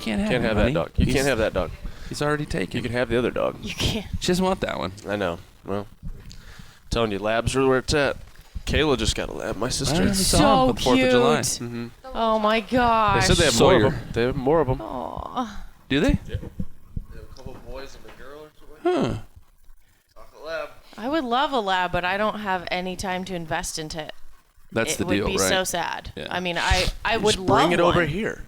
can't have Can't him, have honey. that dog. You can't have that dog. He's already taken. You can have the other dog. You can't. She doesn't want that one. I know. Well, I'm telling you, labs are where it's at. Kayla just got a lab. My sister. So on the 4th of July. Mm-hmm. Oh my gosh. They said they have more of them. They have more of them. Oh. Do they? Yeah. They have a couple of boys and a girl or something. Huh. Talk a lab. I would love a lab, but I don't have any time to invest into it. That's the deal, It would be right? so sad. Yeah. I mean, I would Just love bring it over one. here.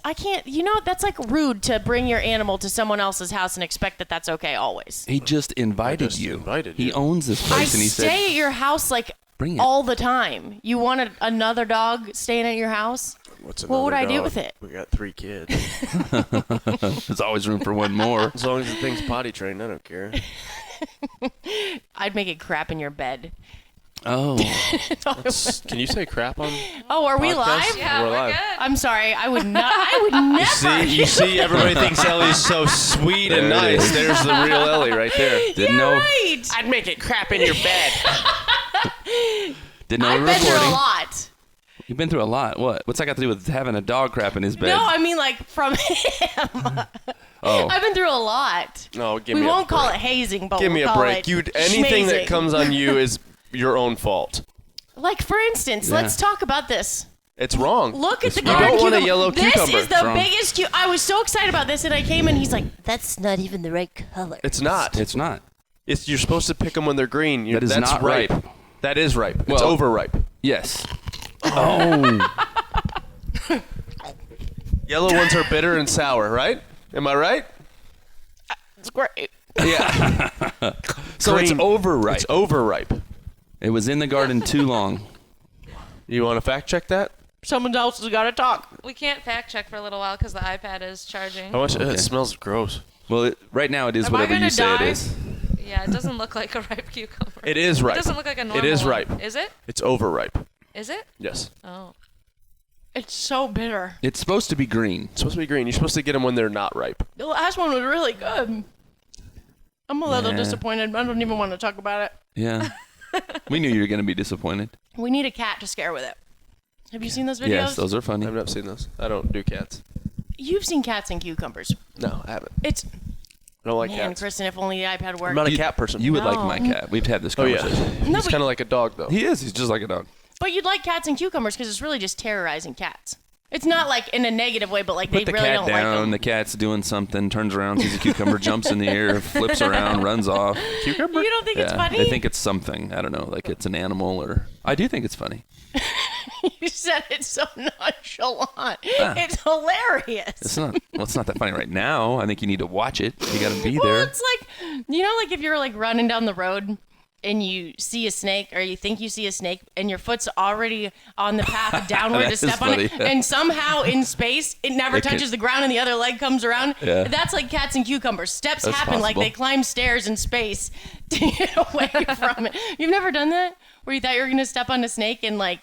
I can't, that's like rude to bring your animal to someone else's house and expect that that's okay always. He just invited you. He owns this place, and he said, I stay at your house bring it. all the time. You want another dog staying at your house? What would I do with it? We got 3 kids. There's always room for one more. As long as the thing's potty trained, I don't care. I'd make it crap in your bed. Oh. Can you say crap on Oh, are we podcast? live? Yeah, We're we're live. good. I'm sorry. I would not. I would never. You see, everybody thinks Ellie's so sweet and There it nice. is. There's the real Ellie right there. Didn't know. Right. I'd make it crap in your bed. Didn't know we I've were been through a recording. lot. You've been through a lot. What's that got to do with having a dog crap in his bed? No, I mean like from him. Oh. I've been through a lot. No, give We me a won't call break. it hazing, but Give we'll me a call break. it Anything that schmazing. comes on you is your own fault. Like for instance, Yeah. let's talk about this. It's wrong. Look at the You garden don't want a cucumber. yellow cucumber. This is the Wrong. biggest. I was so excited about this, and I came and he's like, "That's not even the right color." It's not. It's not. You're supposed to pick them when they're green. That is That's not ripe. ripe. That is ripe. It's Well- overripe. Yes. Oh. Yellow ones are bitter and sour, right? Am I right? It's great. Yeah. So it's Green. overripe. It's overripe. It was in the garden too long. You want to fact check that? Someone else has got to talk. We can't fact check for a little while because the iPad is charging. How much? Okay. It smells gross. Well, right now it is Am I whatever gonna you say die? it is. Yeah, it doesn't look like a ripe cucumber. It is It ripe. doesn't look like a normal It is one. ripe. Is it? It's overripe. Is it? Yes. Oh. It's so bitter. It's supposed to be green. It's supposed to be green. You're supposed to get them when they're not ripe. The last one was really good. I'm a little Yeah. disappointed. I don't even want to talk about it. Yeah. We knew you were going to be disappointed. We need a cat to scare with it. Have you seen those videos? Yes, those are funny. I've not seen those. I don't do cats. You've seen cats and cucumbers. No, I haven't. It's I don't like man, cats. Kristen. If only the iPad worked. I'm not a cat person. You would like No. my cat. We've had this Oh yeah. conversation. No, He's but- kind of like a dog though. He is. He's just like a dog. But you'd like cats and cucumbers because it's really just terrorizing cats. It's not like in a negative way, but like Put they the really cat don't like down. them. The cat's doing something. Turns around, sees a cucumber, jumps in the air, flips around, runs off. Cucumber? You don't think it's Yeah, funny? They think it's something. I don't know, like it's an animal or. I do think it's funny. You said it so nonchalant. It's hilarious. It's not. Well, it's not that funny right now. I think you need to watch it. You got to be Well, there. it's like, like if you're like running down the road and you see a snake or you think you see a snake and your foot's already on the path downward That to is step on it funny. and somehow in space it never It can- touches the ground and the other leg comes around. Yeah. That's like cats and cucumbers. Steps That's happen like possible. they climb stairs in space to get away from it. You've never done that? Where you thought you were going to step on a snake and like...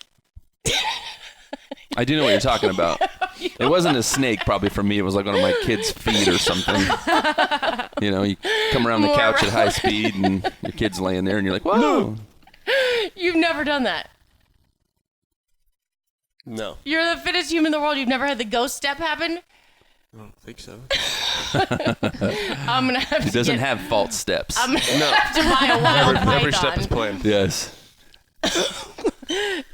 I do know what you're talking about. It wasn't a snake, probably for me. It was like one of my kids' feet or something. You come around the More couch at high speed, and your kid's laying there, and you're like, "Whoa!" You've never done that. No. You're the fittest human in the world. You've never had the ghost step happen? I don't think so. I'm going to have He to doesn't get... have false steps. I'm going to No. have to buy a wild Every step is python planned. Yes.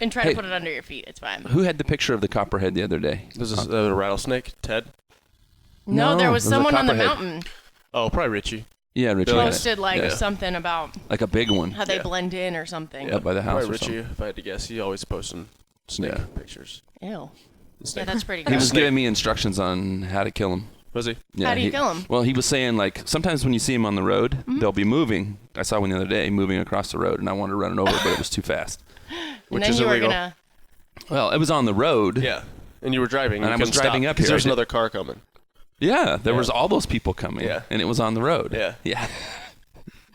and try Hey. to put it under your feet. It's fine. Who had the picture of the copperhead the other day? This is a rattlesnake. Ted? No, No, there was it was a someone on the copperhead. mountain Oh, probably Richie. Yeah, Richie. Billy. had it. posted like Yeah. something about Like a big one. how they Yeah. blend in or something. Yeah, by the house Probably or Richie, something. if I had to guess. He always posting snake Yeah. pictures. Ew. The Yeah, snake. that's pretty He good. was Snake. giving me instructions on how to kill him. Was he? Yeah, How do you kill him? Well, he was saying, like, sometimes when you see him on the road, they'll be moving. I saw one the other day moving across the road, and I wanted to run it over, but it was too fast. And Which then is you were illegal. gonna. Well, it was on the road. Yeah. And you were driving. And you I was couldn't driving stop, up 'cause here. There's I did- another car coming. Yeah, there Yeah. was all those people coming, Yeah. and it was on the road. Yeah. Yeah.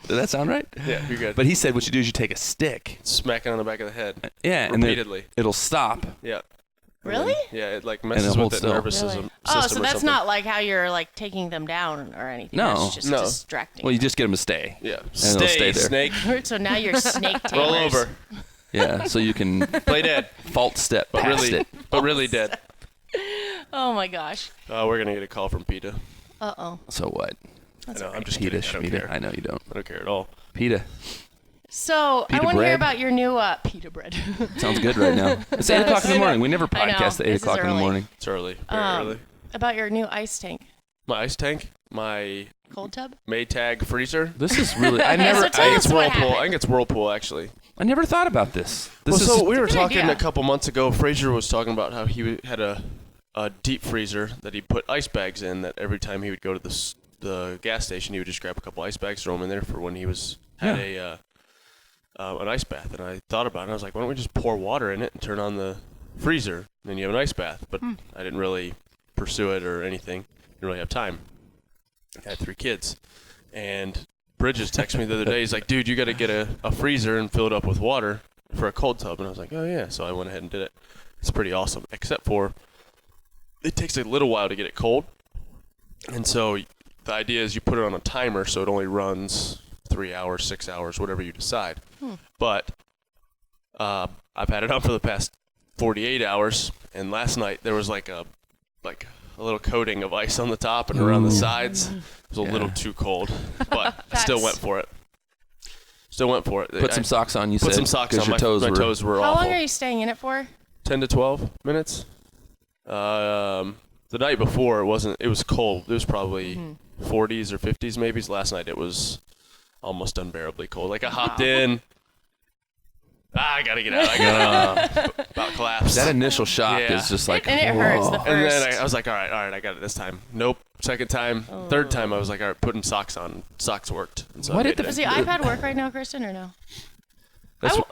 Does that sound right? Yeah, you're good. But he said what you do is you take a stick. Smack it on the back of the head. Yeah, and then Repeatedly. it'll stop. Yeah. Really? Yeah, it like it messes holds with the still. nervous Really? system. Oh, so system or that's something. not like how you're like taking them down or anything. No. That's just No. distracting. Well, you just get them to stay. Yeah. And it'll stay there. snake. So now you're snake tamers. Roll over. Yeah, so you can Play dead. fault step But past really, it. but really dead. Oh my gosh. We're gonna get a call from PETA. Uh-oh. So what? I know. I'm just PETA, kidding. I don't Schmita. care. I know you don't. I don't care at all. PETA. So I Pita want to hear bread? about your new pita bread. Sounds good right now. It's 8 o'clock in the morning. We never I know. podcast at 8 This is o'clock in the early. morning. It's early. Very early. About your new ice tank. My ice tank. My Cold tub? Maytag freezer. This is really. I so never. tell I think us it's what Whirlpool. happened. I think it's Whirlpool actually. I never thought about this. This Well, is. so we were good talking idea. a couple months ago. Fraser was talking about how he had a deep freezer that he put ice bags in. That every time he would go to the gas station, he would just grab a couple ice bags, throw them in there for when he had an ice bath. And I thought about it. I was like, why don't we just pour water in it and turn on the freezer, and then you have an ice bath? But I didn't really pursue it or anything. Didn't really have time. I had 3 kids, and Bridges texted me the other day. He's like, dude, you got to get a freezer and fill it up with water for a cold tub. And I was like, oh, yeah. So I went ahead and did it. It's pretty awesome, except for it takes a little while to get it cold. And so the idea is you put it on a timer so it only runs 3 hours, 6 hours, whatever you decide. But I've had it on for the past 48 hours, and last night there was like a little coating of ice on the top and around the sides. It was a little too cold, but I still went for it. Put some socks on. You Put said some socks 'cause on. your toes my were. toes were How awful. long are you staying in it for? 10 to 12 minutes. The night before it was cold. It was probably 40s or 50s maybe. Last night it was almost unbearably cold. Like I hopped in. I gotta get out. I gotta about collapsed. That initial shock Yeah. is just like. And it hurts the whoa. first. And then I was like, all right, I got it this time. Nope. Second time, third time, I was like, all right, putting socks on. Socks worked. And so Why I did made the- it. Does the iPad work right now, Kristen, or no?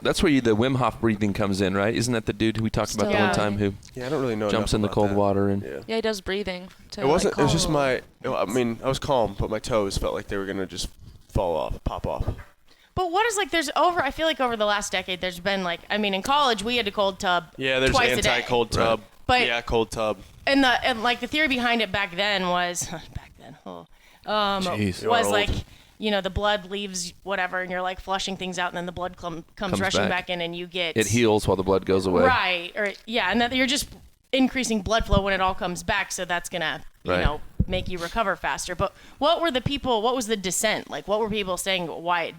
That's where the Wim Hof breathing comes in, right? Isn't that the dude who we talked about the Still one time who Yeah, I don't really know. jumps enough in the about cold that. water and? Yeah. Yeah, he does breathing. To, It wasn't. Like, It was just calm. I mean, I was calm, but my toes felt like they were gonna just fall off, pop off. But what is I feel like over the last decade, there's been in college, we had a cold tub Yeah, there's twice a day. anti-cold tub. But- yeah, cold tub. And the theory behind it back then was, Jeez. You was are like, old. the blood leaves whatever, and you're like flushing things out, and then the blood comes Comes rushing back. back in, and you get It heals while the blood goes away. right, or and that you're just increasing blood flow when it all comes back, so that's gonna Right. make you recover faster. But what was the dissent like? What were people saying why it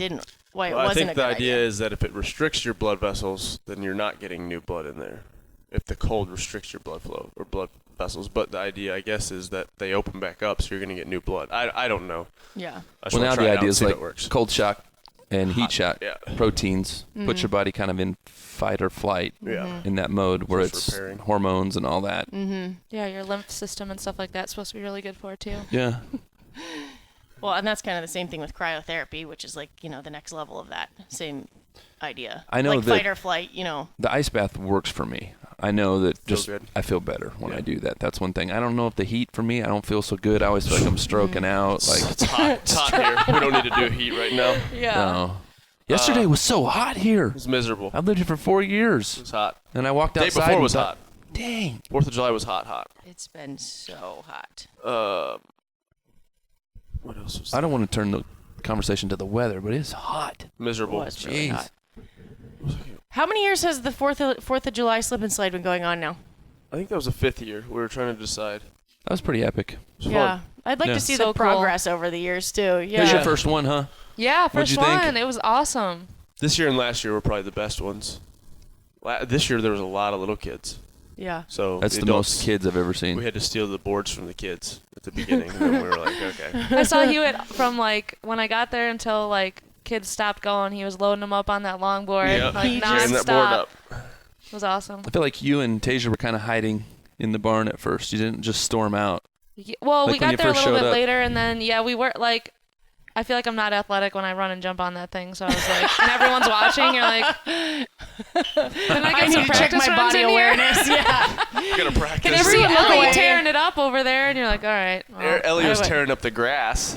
Well, wasn't I think a the good idea is that if it restricts your blood vessels, then you're not getting new blood in there. If the cold restricts your blood flow or blood vessels, but the idea, I guess, is that they open back up, so you're going to get new blood. I don't know. Yeah. I just Well, wanna now try the it out idea and is see if like it works. cold shock and heat shock yeah. proteins put your body kind of in fight or flight Yeah. in that mode where Just it's repairing. hormones and all that. Yeah, your lymph system and stuff like that's supposed to be really good for it too. Yeah. Well, and that's kind of the same thing with cryotherapy, which is like the next level of that same idea. I know like that- fight or flight. The ice bath works for me. I know that just good. I feel better when Yeah. I do that. That's one thing. I don't know if the heat for me, I don't feel so good. I always feel like I'm stroking out. Like, It's hot. It's hot here. We don't need to do heat right now. Yeah. no. Yesterday was so hot here. It's miserable. I've lived here for 4 years. It's hot. And I walked Day outside. before and was thought, hot. Dang. 4th of July was hot. It's been so hot. What else was I don't want to turn the conversation to the weather, but it's hot. miserable? It's really Jeez. hot. How many years has the Fourth of July slip and slide been going on now? I think that was the 5th year. We were trying to decide. That was pretty epic. It was Yeah. fun. I'd like Yeah. to see So the cool. progress over the years too. Yeah. Here's your first one, huh? Yeah, What'd first you think? one. It was awesome. This year and last year were probably the best ones. This year there was a lot of little kids. Yeah. So That's the adults- most kids I've ever We seen. had to steal the boards from the kids at the beginning, and then we were like, okay. I saw Hewitt from when I got there until kids stopped going. He was loading them up on that longboard Yep. He Carrying that nonstop. board up. It was awesome. I feel like you and Tasia were kind of hiding in the barn at first. You didn't just storm out. Well, Like we when you got there a first little showed bit up. later, and then we were I feel like I'm not athletic when I run and jump on that thing, so I was like, and everyone's watching, you're like, then I I get need some to check practice my runs body in here. awareness. Yeah. You gotta practice. Can everyone See look at Ellie. you tearing it up over there, and you're like, all right. Well, Ellie was anyway. tearing up the grass.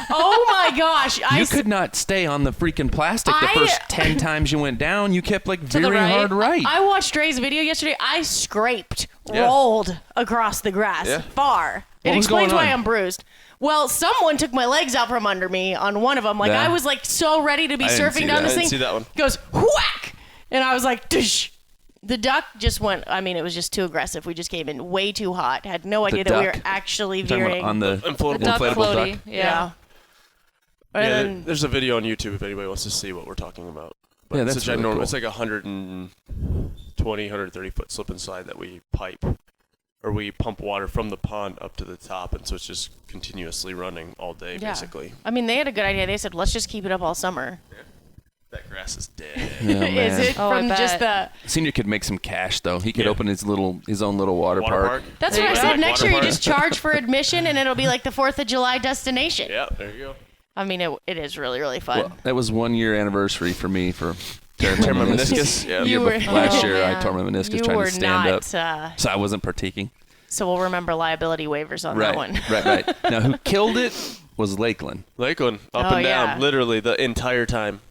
Oh my gosh. You could not stay on the freaking plastic the I- first 10 times you went down. You kept the veering right. hard right. I watched Dre's video yesterday. I scraped, Yeah. rolled across the grass Yeah. far. What It was explains going why on? I'm bruised. Well, someone took my legs out from under me on one of them. Like Yeah. I was so ready to be I didn't see surfing down that. this I thing. didn't see that one. Goes whack, and I was like, Dish. The duck just went. I mean, it was just too aggressive. We just came in way too hot. Had no idea that we were duck? actually Talking about veering. on the Inflatable Duck inflatable floaty. duck. Yeah. And Yeah, then- there's a video on YouTube if anybody wants to see what we're talking about. But Yeah, it's that's a really ginormous. cool. It's like 120, 130 foot slip and slide that we pipe, or we pump water from the pond up to the top, and so it's just continuously running all day, Yeah. basically. I mean, they had a good idea. They said, let's just keep it up all summer. That grass is dead. Yeah, man. Is it Oh, I from just bet. the... Senior could make some cash though. He could Yeah. open his own little water park. That's There what I you said. go. Next Water year, you park. just charge for admission, and it'll be like the 4th of July destination. Yeah, there you go. I mean, it is really, really fun. Well, that was 1 year anniversary for me for tearing Tear my my meniscus. Yeah. You were- Last Oh, year I man. tore my meniscus you trying were to stand not... up, so I wasn't partaking. so we'll remember liability waivers on Right, that one. right. Now who killed it was Lakeland. Lakeland, up Oh, and down, yeah. literally the entire time.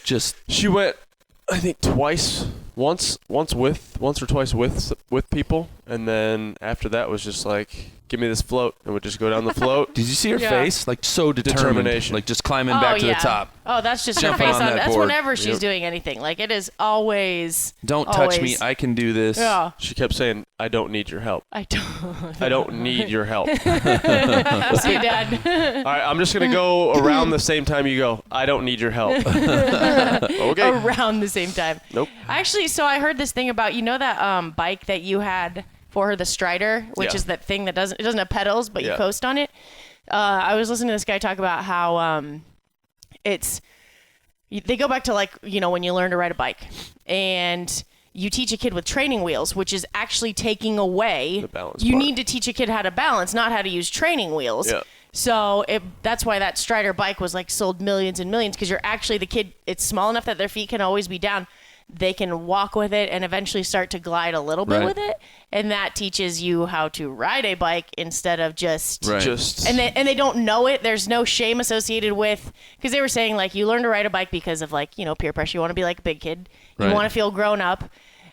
Just She went, I think, once or twice with people, and then after that was just like, give me this float, and would just go down the float. did you see her Yeah. face? Like so determined, Determination. like just climbing Oh, back to yeah. the top. Oh, that's just Jumping her face on on. that That's board. whenever she's Yep. doing anything. Like, it is always... Don't touch me. always- I can do this. Yeah. She kept saying, "I don't need your help. I don't... I don't need your help." See, Dad. All right, I'm just gonna go around the same time you go. I don't need your help. Okay. Around the same time. Nope. Actually, so I heard this thing about, you know that bike that you had for her, the Strider, which Yeah. is that thing that doesn't have pedals, but you Yeah. coast on it. I was listening to this guy talk about how they go back to, like, you know, when you learn to ride a bike and you teach a kid with training wheels, which is actually taking away. The balance You part. need to teach a kid how to balance, not how to use training wheels. Yeah. So that's why that Strider bike was like sold millions and millions, because you're actually, the kid, it's small enough that their feet can always be down. They can walk with it and eventually start to glide a little bit Right. with it. And that teaches you how to ride a bike instead of just... Right. Just And they don't know it. There's no shame associated with... Because they were saying, like, you learn to ride a bike because of, like, you know, peer pressure. You want to be like a big kid. You Right. want to feel grown up.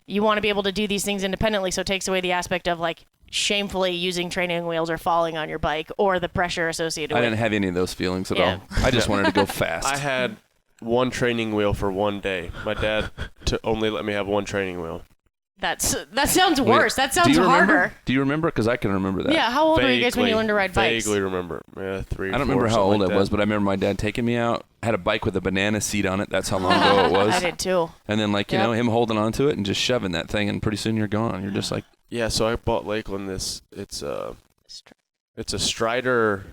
You want to be able to do these things independently. So it takes away the aspect of, like, shamefully using training wheels or falling on your bike or the pressure associated I with didn't have any of those feelings at Yeah. all. I just wanted to go fast. I had one training wheel for one day. My dad only let me have one training wheel. that sounds Wait, worse. That do sounds you remember? harder. Do you remember? Because I can remember that. Yeah, how old were you guys when you learned to ride bikes? Vaguely remember. Yeah, 3. I don't 4, remember how something old like I was, that. but I remember my dad taking me out. I had a bike with a banana seat on it. That's how long ago it was. I did too. And then, like, you Yep. know, him holding onto it and just shoving that thing, and pretty soon you're gone. You're just like, Yeah, so I bought Lakeland this. It's a Strider,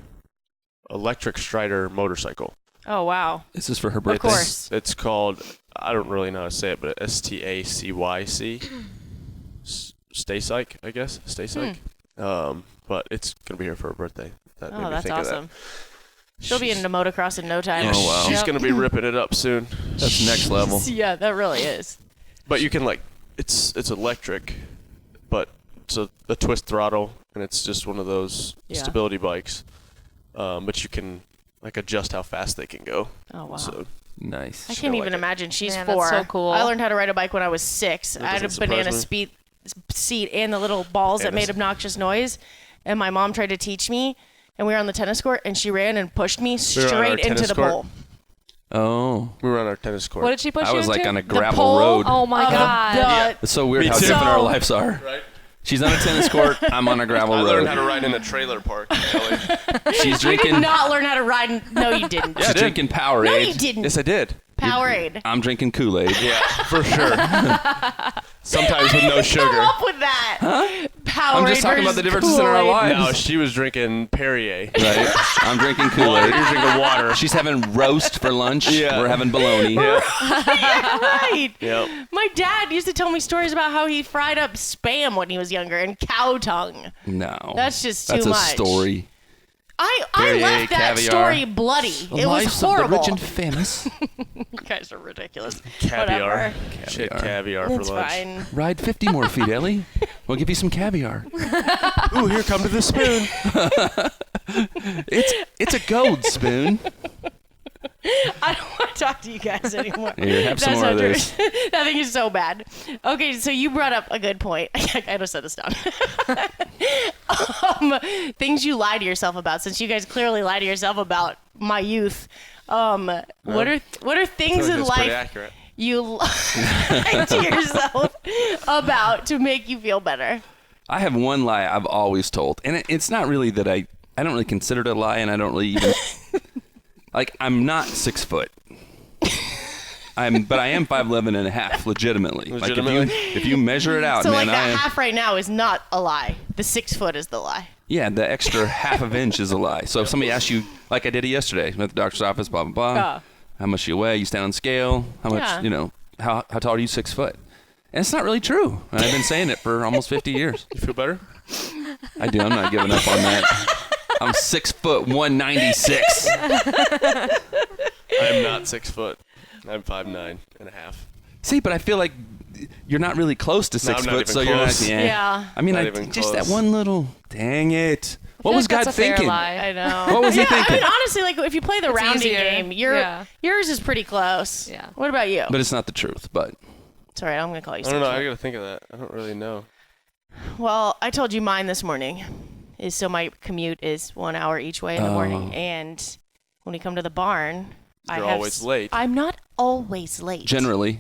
electric Strider motorcycle. Oh, wow. this is for her Of birthday. course. It's called, I don't really know how to say it, but STACYC. Stay Psych, I guess. Stay Psych. But it's going to be here for her birthday. That made Oh, me that's think of that. awesome. She'll be into motocross in no time. Yeah, Oh, wow. she's Yep. going to be ripping it up soon. That's next level. Yeah, that really is. But you can, like, it's electric, but it's a twist throttle, and it's just one of those Yeah. stability bikes. But you can, like, adjust how fast they can go. Oh, wow. So Nice. I She'll can't like even it. imagine. She's Man, that's 4. so cool. I learned how to ride a bike when I was 6. That I had a doesn't banana surprise seat and the little balls that And made it's- obnoxious noise. And my mom tried to teach me, and we were on the tennis court, and she ran and pushed me were on our straight into tennis the court? bowl. Oh. we were on our tennis court. What did she push I you was like into? on a The gravel pole road. Oh my of the- god. It's so weird Me how too. different our So- lives are. Right? She's on a tennis court. I'm on a gravel I road. learned how to ride in a trailer park. Ellie. She's You did drinking. not learn how to ride. No, you didn't. She's I did. drinking Powerade. No, you didn't. Yes, I did. Powerade. I'm drinking Kool-Aid. Yeah, for sure. Sometimes with no Come sugar. up with that. Powerade. I'm just talking about the differences in our Kool-Aid. lives. No, she was drinking Perrier. Right? I'm drinking Water. Kool-Aid. You're drinking water. She's having roast for lunch. Yeah. We're having bologna. Yeah. Right. Yep. My dad used to tell me stories about how he fried up Spam when he was younger and cow tongue. No. That's just too That's a much. story. I Perrier, left that caviar. story bloody. The It was lives horrible. of the rich and famous. You guys are ridiculous. Caviar. Whatever. She had Caviar. caviar for It's lunch. fine. Ride 50 more feet, Ellie. We'll give you some caviar. Ooh, here come to the spoon. It's a gold spoon. I don't want to talk to you guys anymore. Here, have some That's more of not true. this. That thing is so bad. Okay, so you brought up a good point. I gotta set this down. Things you lie to yourself about. Since you guys clearly lie to yourself about my youth, what are things in That's pretty life accurate. you lie to yourself about to make you feel better? I have one lie I've always told, and it's not really that I don't really consider it a lie, and I don't really even like. I'm not 6 foot. But I am 5'11" and a half, legitimately. Like if you measure it out, So man, like that half right now is not a lie. The 6 foot is the lie. Yeah, the extra half of inch is a lie. So if somebody asks you, like I did it yesterday, at the doctor's office, blah blah blah, how much you weigh, you stand on scale, how much, how tall are you? 6 foot, and it's not really true. And I've been saying it for almost 50 years. You feel better? I do. I'm not giving up on that. I'm 6 foot 196. I am not 6 foot. I'm 5'9" and a half. See, but I feel like you're not really close to 6 I'm not foot, even so you're not. close. Yeah. I mean, Not even just close. that one little. Dang it! What feel was like God that's a fair thinking? lie. I know. What was he thinking? I mean, honestly, like if you play the It's rounding easier. game, yours is pretty close. Yeah. What about you? But it's not the truth. But It's all right. I'm gonna call you. I don't know. Sexual. I gotta think of that. I don't really know. Well, I told you mine this morning. Is so my commute is 1 hour each way in the morning, and when we come to the barn, You're always late. I'm not always late. generally,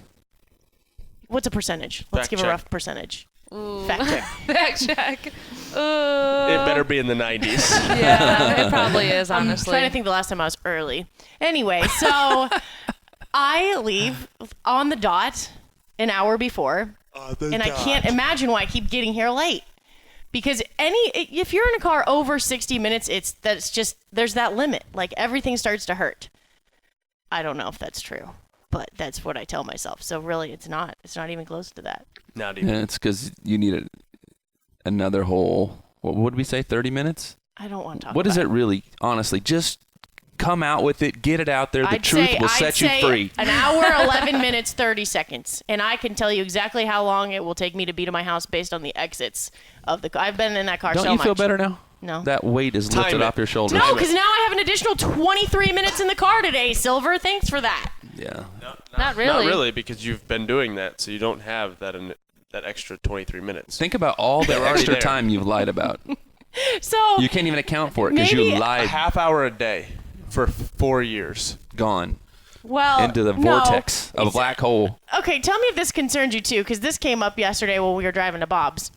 What's a percentage? Let's Fact give check. a rough percentage. Ooh. Fact check. Fact check. It better be in the 90s. Yeah, it probably is, I'm honestly. trying to think the last time I was early. Anyway, so I leave on the dot an hour before, and I can't imagine why I keep getting here late. Because if you're in a car over 60 minutes, there's that limit. Like everything starts to hurt. I don't know if that's true, but that's what I tell myself. So really, it's not even close to that. Not even. yeah, it's because you need another whole. What would we say? 30 minutes? I don't want to talk What about is it really? Honestly, just come out with it. Get it out there. The I'd truth say- will I'd set you say free. An hour, 11 minutes, 30 seconds. And I can tell you exactly how long it will take me to be to my house based on the exits of the car. I've been in that car Don't so you much. feel better now? No. That weight is Time lifted it. off your shoulders. No, because now I have an additional 23 minutes in the car today, Silver. Thanks for that. Yeah. Not really. Not really, because you've been doing that, so you don't have that extra 23 minutes. Think about all the They're already extra there. time you've lied about. So You can't even account for it because Maybe you A lied. half hour a day for 4 years. Gone well, into the no. vortex of a black hole. Okay, tell me if this concerns you too, because this came up yesterday when we were driving to Bob's.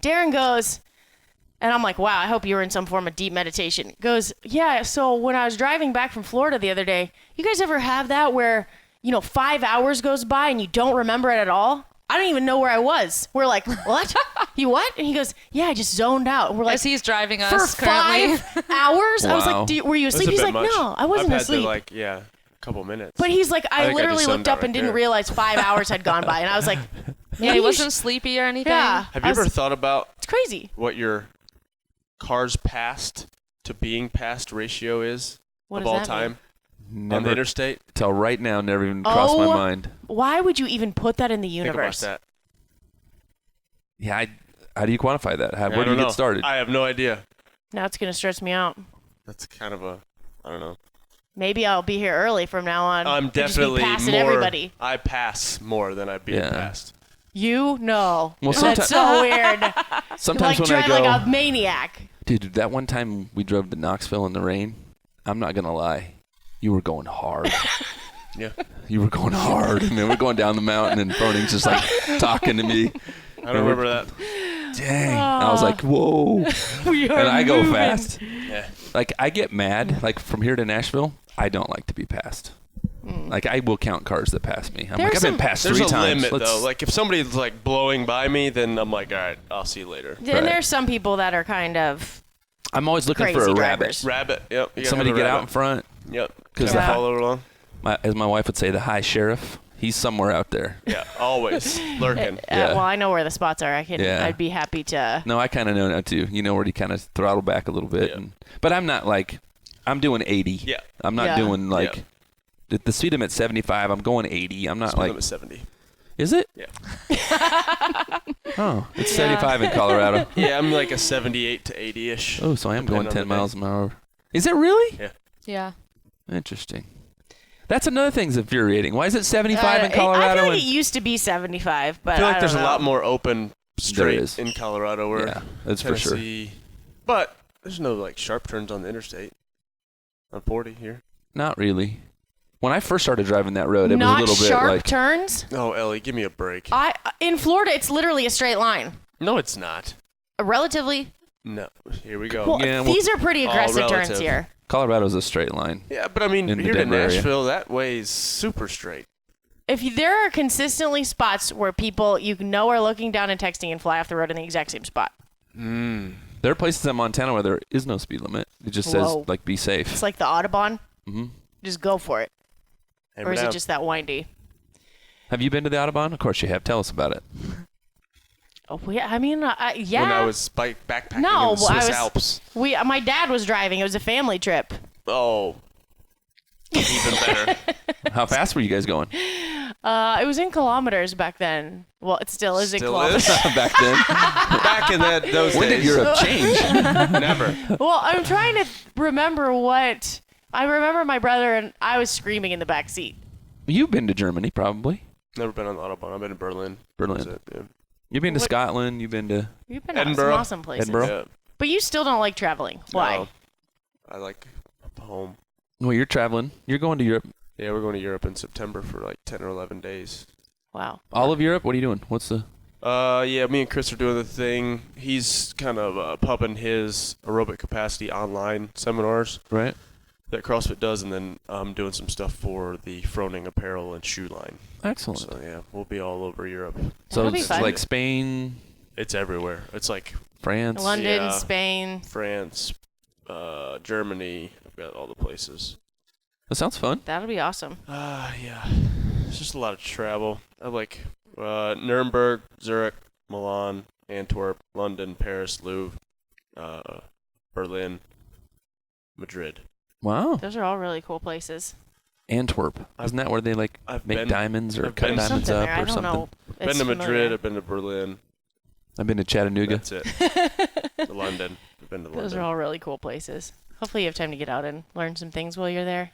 Darren goes, and I'm like, wow, I hope you were in some form of deep meditation. Goes, yeah, so when I was driving back from Florida the other day, you guys ever have that where, 5 hours goes by and you don't remember it at all? I don't even know where I was. We're like, what? You what? And he goes, yeah, I just zoned out. And we're like, As he's driving for us currently. 5 hours? I was Wow. like, were you That's asleep? a He's bit like, much. no, I wasn't I've had asleep. To, a couple minutes. But he's like, I think I literally just looked zoned up out and right didn't there. realize 5 hours had gone by. And I was like, Yeah, maybe he you wasn't sleepy or anything. Yeah. Have you ever thought about It's crazy. what your car's passed to being passed ratio is What of does all that time on the Never, interstate? till right now, never even crossed my Oh. mind. Why would you even put that in the Think about universe? that. Yeah, how do you quantify that? I Where do don't you know. get started? I have no idea. Now it's going to stress me out. That's kind of I don't know. Maybe I'll be here early from now on. I'm and just be definitely passing more. everybody. I pass more than I being Yeah. passed. You? No. Well, That's so weird. Sometimes like when I drive go, like a maniac. dude, that one time we drove to Knoxville in the rain, I'm not gonna lie, you were going hard. Yeah. You were going hard. I mean, we're going down the mountain, and Froning's just like talking to me. I don't remember that. Dang. I was like, whoa. We are And I go moving. fast. Yeah. Like, I get mad. Like, from here to Nashville, I don't like to be passed. Like, I will count cars that pass me. I'm There's like, I've been some- passed There's 3 a times. limit Let's- though. Like if somebody's like blowing by me, then I'm like, all right, I'll see you later. And Right. there's some people that are kind of I'm always looking for crazy a drivers. Rabbit. Yep. You gotta Somebody have a get out in rabbit. front. Yep. 'Cause Gotta the- follow along. As my wife would say, the high sheriff. He's somewhere out there. Yeah. Always lurking. Yeah. Well, I know where the spots are. Yeah. I'd be happy to. No, I kind of know now too. You know where he kind of throttle back a little bit. Yeah. But I'm not like, I'm doing 80. Yeah. I'm not Yeah. doing like, Yeah. the speed limit 75. I'm going 80. I'm not Speed like, limit 70. is it? Yeah. Oh, it's Yeah. 75 in Colorado. Yeah, I'm like a 78 to 80-ish. Oh, so I am going Depending on 10 the day. miles an hour. Is it really? Yeah. Interesting. That's another thing's infuriating. Why is it 75 in I Colorado? feel like and- it used to be 75, but I feel like there's don't a lot know. more open straight is. in Colorado where Yeah, that's for sure. Tennessee. But there's no like sharp turns on the interstate. On 40 here. Not really. When I first started driving that road, it was a little bit sharp like turns. Oh, Ellie, give me a break. In Florida, it's literally a straight line. No, it's not. Relatively. No. Here we go. Well, these are pretty aggressive turns here. Colorado's a straight line. Yeah, but I mean, in here the in Denver Nashville, area. that way is super straight. There are consistently spots where people are looking down and texting and fly off the road in the exact same spot. There are places in Montana where there is no speed limit. It just says, like, be safe. It's like the Audubon. Mm-hmm. Just go for it. Hammer or is down. it just that windy? Have you been to the Audubon? Of course you have. Tell us about it. Oh, yeah. I mean, yeah. When I was backpacking in No, the Swiss I was. Alps. My dad was driving. It was a family trip. Oh. Even better. How fast were you guys going? It was in kilometers back then. Well, it still is in kilometers. Back then. Back in those When days. did Europe change? Never. Well, I'm trying to remember what. I remember my brother and I was screaming in the back seat. You've been to Germany, probably. Never been on the Autobahn. I've been to Berlin. Berlin. That's it, yeah. You've been to Scotland. You've been to You've been to some Edinburgh. awesome places. Edinburgh. Yeah. But you still don't like traveling. Why? No. I like home. Well, you're traveling. You're going to Europe. Yeah, we're going to Europe in September for like 10 or 11 days. Wow. All of Europe? What are you doing? What's the... Yeah, me and Chris are doing the thing. He's kind of pumping his aerobic capacity online seminars Right. that CrossFit does, and then I'm doing some stuff for the Froning apparel and shoe line. Excellent. So yeah, we'll be all over Europe. So That'll be it's fun. like Spain, It's everywhere. It's like France. London, Yeah. Spain. France, Germany. I've got all the places. That sounds fun. That'll be awesome. Yeah. It's just a lot of travel. I like Nuremberg, Zurich, Milan, Antwerp, London, Paris, Louvre, Berlin, Madrid. Wow. Those are all really cool places. Antwerp. Isn't that where they like I've make been- diamonds or I've cut been- diamonds Something up there. I or don't something? know. I've been to Madrid. I've been to Berlin. I've been to Chattanooga. That's it. To London. I've been to London. Those are all really cool places. Hopefully you have time to get out and learn some things while you're there.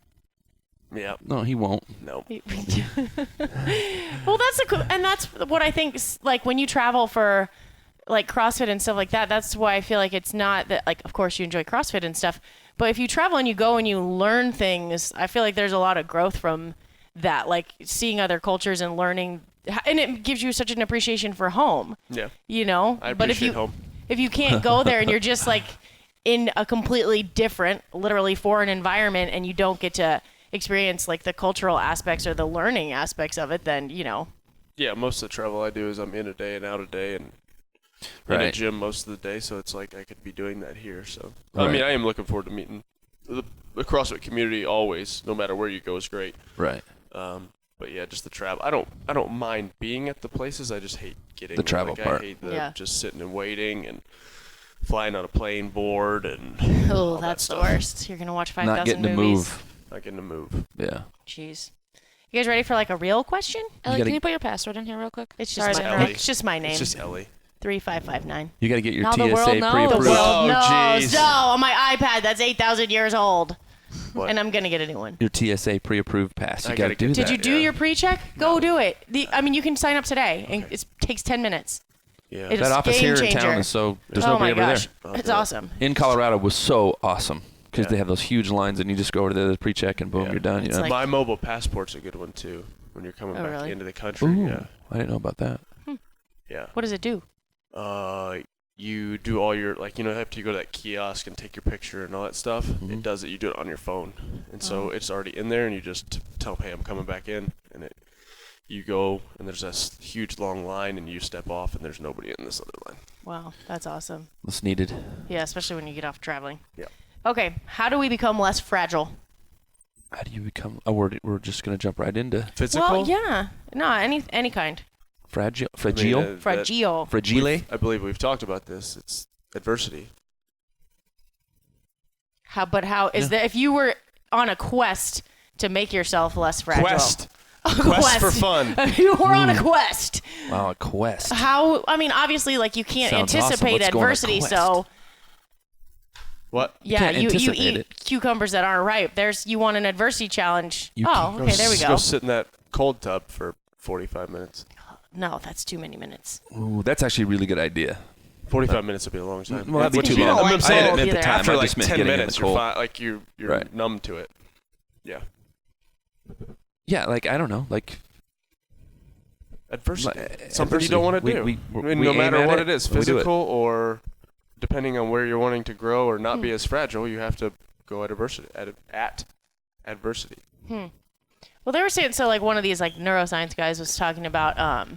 Yeah. No, he won't. No. Well, that's what I think, like, when you travel for, like, CrossFit and stuff like that, that's why I feel like it's not that, like, of course you enjoy CrossFit and stuff, but if you travel and you go and you learn things, I feel like there's a lot of growth from that, like, seeing other cultures and learning, and it gives you such an appreciation for home, Yeah. you know? I But appreciate home. if you can't go there and you're just, like, in a completely different, literally foreign environment, and you don't get to experience, like, the cultural aspects or the learning aspects of it, then, you know. Yeah, most of the travel I do is I'm in a day and out a day and in a Right. gym most of the day, so it's like I could be doing that here. So Right. I mean, I am looking forward to meeting the CrossFit community always, no matter where you go is great. Right. But yeah, just the travel. I don't mind being at the places. I just hate getting The there. travel like, part. I hate Yeah. just sitting and waiting and flying on a plane board and Oh, all that that's the stuff. worst. You're going to watch 5,000 Not getting to movies. move. Not getting to move. Yeah. Jeez. You guys ready for, like, a real question? Ellie, gotta- can you put your password in here real quick? It's Sorry just to my, Ellie. interrupt. it's just my name. It's just Ellie. 3559. You got to get your Now the world TSA knows. pre-approved. The world Oh, knows. jeez. No, on my iPad, that's 8,000 years old. What? And I'm going to get a new one. Your TSA pre-approved pass. You I got to gotta do get- that. Did you do yeah. your pre-check? Go do it. I mean, you can sign up today, and it takes 10 minutes. Yeah. It's That office game here in changer. town is so... There's oh nobody my ever gosh. there. It's awesome. In Colorado was so awesome because Yeah. they have those huge lines and you just go over there, pre-check, and boom, Yeah. you're done. It's You know? like- My mobile passport's a good one too. When you're coming Oh, back really? into the country. Ooh, Yeah. I didn't know about that. Yeah. What does it do? You do all your, like, you know, have to go to that kiosk and take your picture and all that stuff. Mhm. It does it. You do it on your phone, and so it's already in there. And you just tell them, hey, I'm coming back in, and you go, and there's this huge long line, and you step off, and there's nobody in this other line. Wow, that's awesome. What's needed? Yeah, especially when you get off traveling. Yeah. Okay, how do we become less fragile? How do you become... Oh, we're just going to jump right into Physical. Well, yeah. No, any kind. fragile. I mean, Fragile? Fragile. Fragile? I believe we've talked about this. It's adversity. How is that? If you were on a quest to make yourself less fragile. Quest. A Quest for fun. If you were on a quest. Wow, a quest. How? I mean, obviously, like, you can't Sounds awesome. anticipate Let's go on a adversity, quest. so What? yeah, Can't you anticipate eat it. cucumbers that aren't ripe. You want an adversity challenge. You Oh, okay, there we Go go. sit in that cold tub for 45 minutes. No, that's too many minutes. Ooh, that's actually a really good idea. 45 minutes would be a long time. Well, that'd be Because too you long. don't I'm like saying cold at the either. time, After I like just meant 10 getting in the minutes, you're cold. fine. Like you're Right. numb to it. Yeah. Yeah, like I don't know, like adversity. Something you don't want to do. No matter what it is, physical or depending on where you're wanting to grow or not be as fragile, you have to go at adversity. At adversity. Well, they were saying like one of these like neuroscience guys was talking about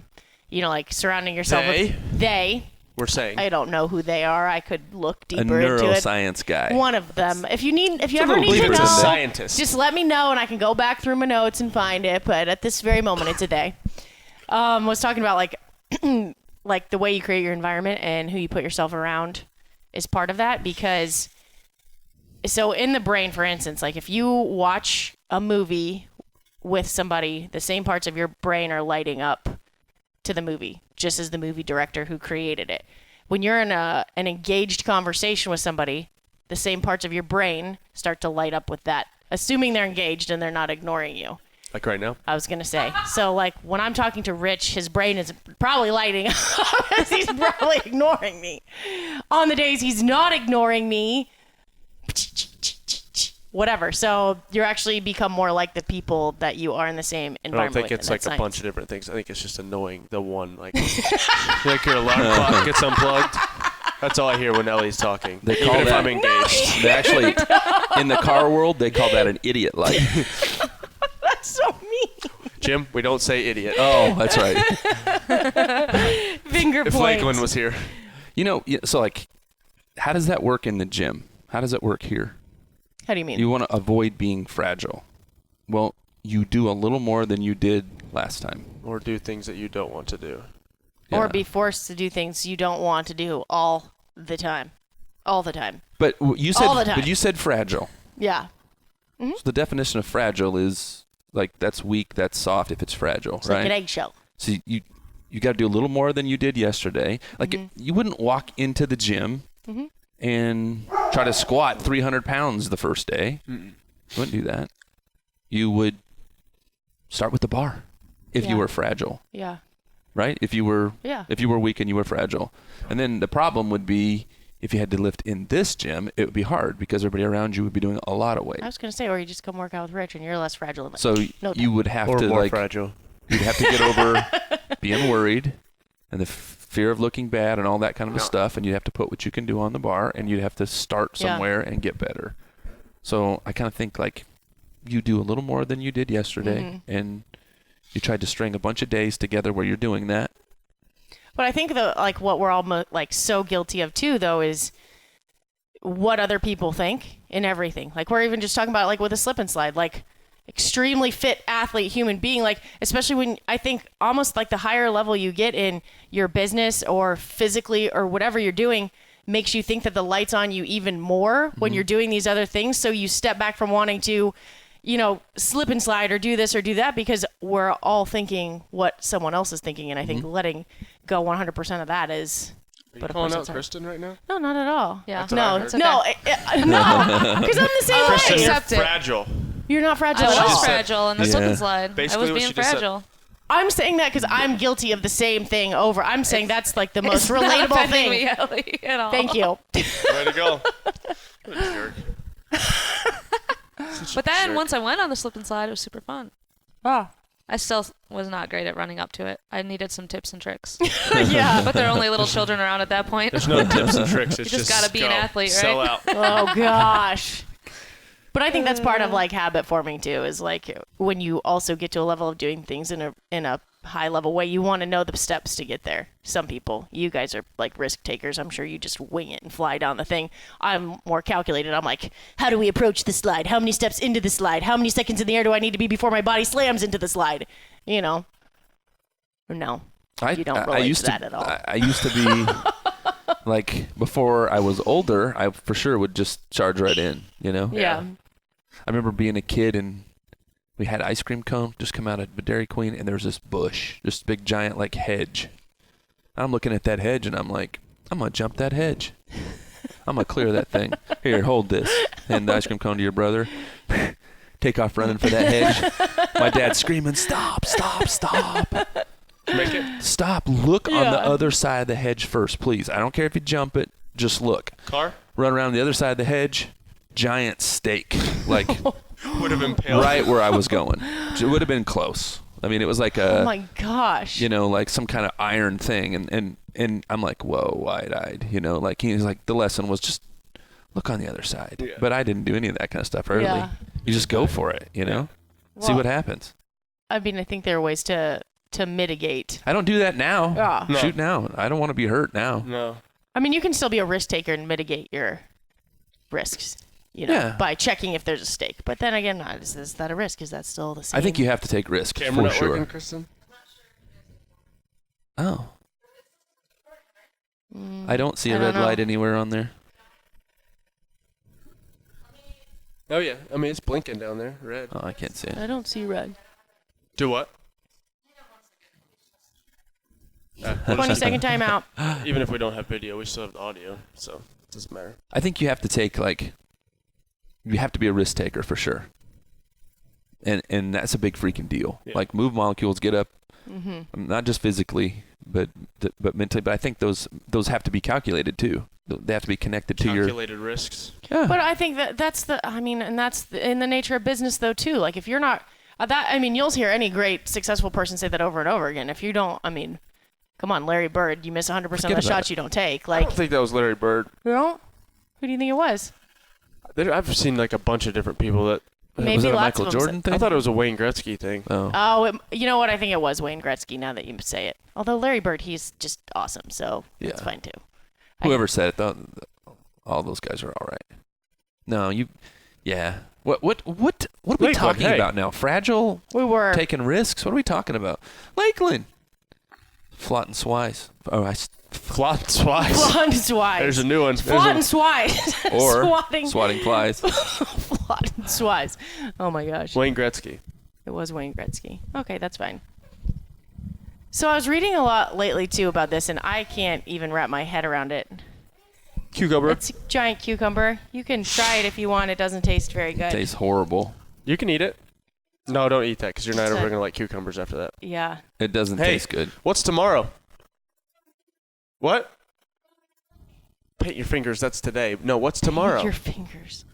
like surrounding yourself with they. We're saying. I don't know who they are. I could look deeper into it. A neuroscience guy. One of them. If you ever need to know, a scientist. Just let me know and I can go back through my notes and find it. But at this very moment, it's a they. Was talking about like like the way you create your environment and who you put yourself around is part of that, because so in the brain, for instance, like if you watch a movie with somebody, the same parts of your brain are lighting up to the movie, just as the movie director who created it. When you're in an engaged conversation with somebody, the same parts of your brain start to light up with that, assuming they're engaged and they're not ignoring you. Like right now? I was going to say. So, like, when I'm talking to Rich, his brain is probably lighting up because he's probably ignoring me. On the days he's not ignoring me, whatever. So, you actually become more like the people that you are in the same environment. I don't think it's like a bunch of different things. I think it's just annoying the one. Like, like your alarm clock gets unplugged. That's all I hear when Ellie's talking. They call Even that, if I'm engaged. They actually, in the car world, they call that an idiot light. That's so mean. Jim, we don't say idiot. Oh, that's right. Finger if points. Lakeland was here. You know, so like, how does that work in the gym? How does it work here? How do you mean? You want to avoid being fragile. Well, you do a little more than you did last time. Or do things that you don't want to do. Yeah. Or be forced to do things you don't want to do all the time. All the time. But you said, all the time. But you said fragile. Yeah. So the definition of fragile is like that's weak, that's soft if it's fragile, It's right? like an eggshell. So you got to do a little more than you did yesterday. Like you wouldn't walk into the gym and try to squat 300 pounds the first day. You wouldn't do that. You would start with the bar if you were fragile. Yeah. Right? If you were Yeah. if you were weak and you were fragile. And then the problem would be if you had to lift in this gym, it would be hard because everybody around you would be doing a lot of weight. I was going to say, or you just come work out with Rich and you're less fragile than So no you would have or to more like fragile. you'd have to get over being worried and the fear of looking bad and all that kind of stuff, and you'd have to put what you can do on the bar, and you'd have to start somewhere and get better. So I kind of think like you do a little more than you did yesterday, and you tried to string a bunch of days together where you're doing that. But I think like what we're all like so guilty of too, though, is what other people think in everything. Like we're even just talking about like with a slip and slide, like extremely fit athlete, human being, like especially when I think almost like the higher level you get in your business or physically or whatever you're doing makes you think that the light's on you even more when you're doing these other things. So you step back from wanting to, slip and slide or do this or do that because we're all thinking what someone else is thinking. And I think letting go 100% of that is... Are you calling out Kristen right now? No, not at all. Yeah. No, It's okay. no, because I'm the same Kristen, way. you're Accept it. fragile. You're not fragile I at all. was fragile in the slip and slide. Basically I what was she being just said. fragile. I'm saying that because I'm guilty of the same thing over. I'm saying that's like the most It's not relatable offending thing. me, Ellie, at all. Thank you. Way to go. Good jerk. But then jerk. once I went on the slip and slide, it was super fun. Oh. I still was not great at running up to it. I needed some tips and tricks. Yeah. But there are only little children around at that point. There's no tips and tricks. It's You just gotta be go. an athlete, right? Sell out. Oh gosh. But I think that's part of like habit forming too, is like when you also get to a level of doing things in a high level way, you want to know the steps to get there. Some people, you guys are like risk takers. I'm sure you just wing it and fly down the thing. I'm more calculated. I'm like, how do we approach the slide? How many steps into the slide? How many seconds in the air do I need to be before my body slams into the slide? No. You don't relate to that at all. I used to be like before I was older, I for sure would just charge right in, Yeah. I remember being a kid and we had ice cream cone just come out of the Dairy Queen and there was this bush, this big giant like hedge. I'm looking at that hedge and I'm like, I'm going to jump that hedge. I'm going to clear that thing. Here, hold this. Hand the ice cream cone to your brother. Take off running for that hedge. My dad's screaming, stop, stop, stop. Make it. Stop. Look on the other side of the hedge first, please. I don't care if you jump it. Just look. Car? Run around the other side of the hedge. Giant steak. Like would have impaled right where I was going. It would have been close. I mean, it was like Oh my gosh. like some kind of iron thing. And I'm like, whoa, wide-eyed. Like he's like, the lesson was just look on the other side. Yeah. But I didn't do any of that kind of stuff early. Yeah. You just go for it, Well, see what happens. I mean, I think there are ways to mitigate. I don't do that now. Yeah. No. Shoot now. I don't want to be hurt now. No. I mean, you can still be a risk taker and mitigate your risks, by checking if there's a stake. But then again, is that a risk? Is that still the same? I think you have to take risks Camera for sure. Working, Kristen? Oh. I don't see a red light anywhere on there. Oh, yeah. I mean, it's blinking down there. Red. Oh, I can't see it. I don't see red. Do what? 20-second timeout. Even if we don't have video, we still have the audio, so it doesn't matter. I think you have to take, you have to be a risk taker for sure. And that's a big freaking deal. Yeah. Like, move molecules, get up, not just physically, but mentally. But I think those have to be calculated too. They have to be connected to your calculated risks. Yeah. But I think that's in the nature of business though too. Like if you're not you'll hear any great successful person say that over and over again. If you don't, come on, Larry Bird, you miss 100% of the shots you don't take. Like I don't think that was Larry Bird. You don't? Who do you think it was? I've seen like a bunch of different people that. Maybe was that a lots Michael of them Jordan thing? I thought it was a Wayne Gretzky thing. Oh, you know what? I think it was Wayne Gretzky. Now that you say it, although Larry Bird, he's just awesome, so that's fine too. Whoever said it, though, all those guys are all right. No, yeah. What are we talking about now? Fragile? We were taking risks. What are we talking about? Lakeland. Flot and Swice. Oh, Flot and Swice. Flot and Swice. There's a new one. Flot and Swice. Or swatting flies. Flot and Swice. Oh my gosh. Wayne Gretzky. It was Wayne Gretzky. Okay, that's fine. So I was reading a lot lately too about this, and I can't even wrap my head around it. Cucumber. It's a giant cucumber. You can try it if you want. It doesn't taste very good. It tastes horrible. You can eat it. No, don't eat that because you're not ever going to like cucumbers after that. Yeah. It doesn't taste good. What's tomorrow? What? Paint your fingers. That's today. No, what's tomorrow? Paint your fingers.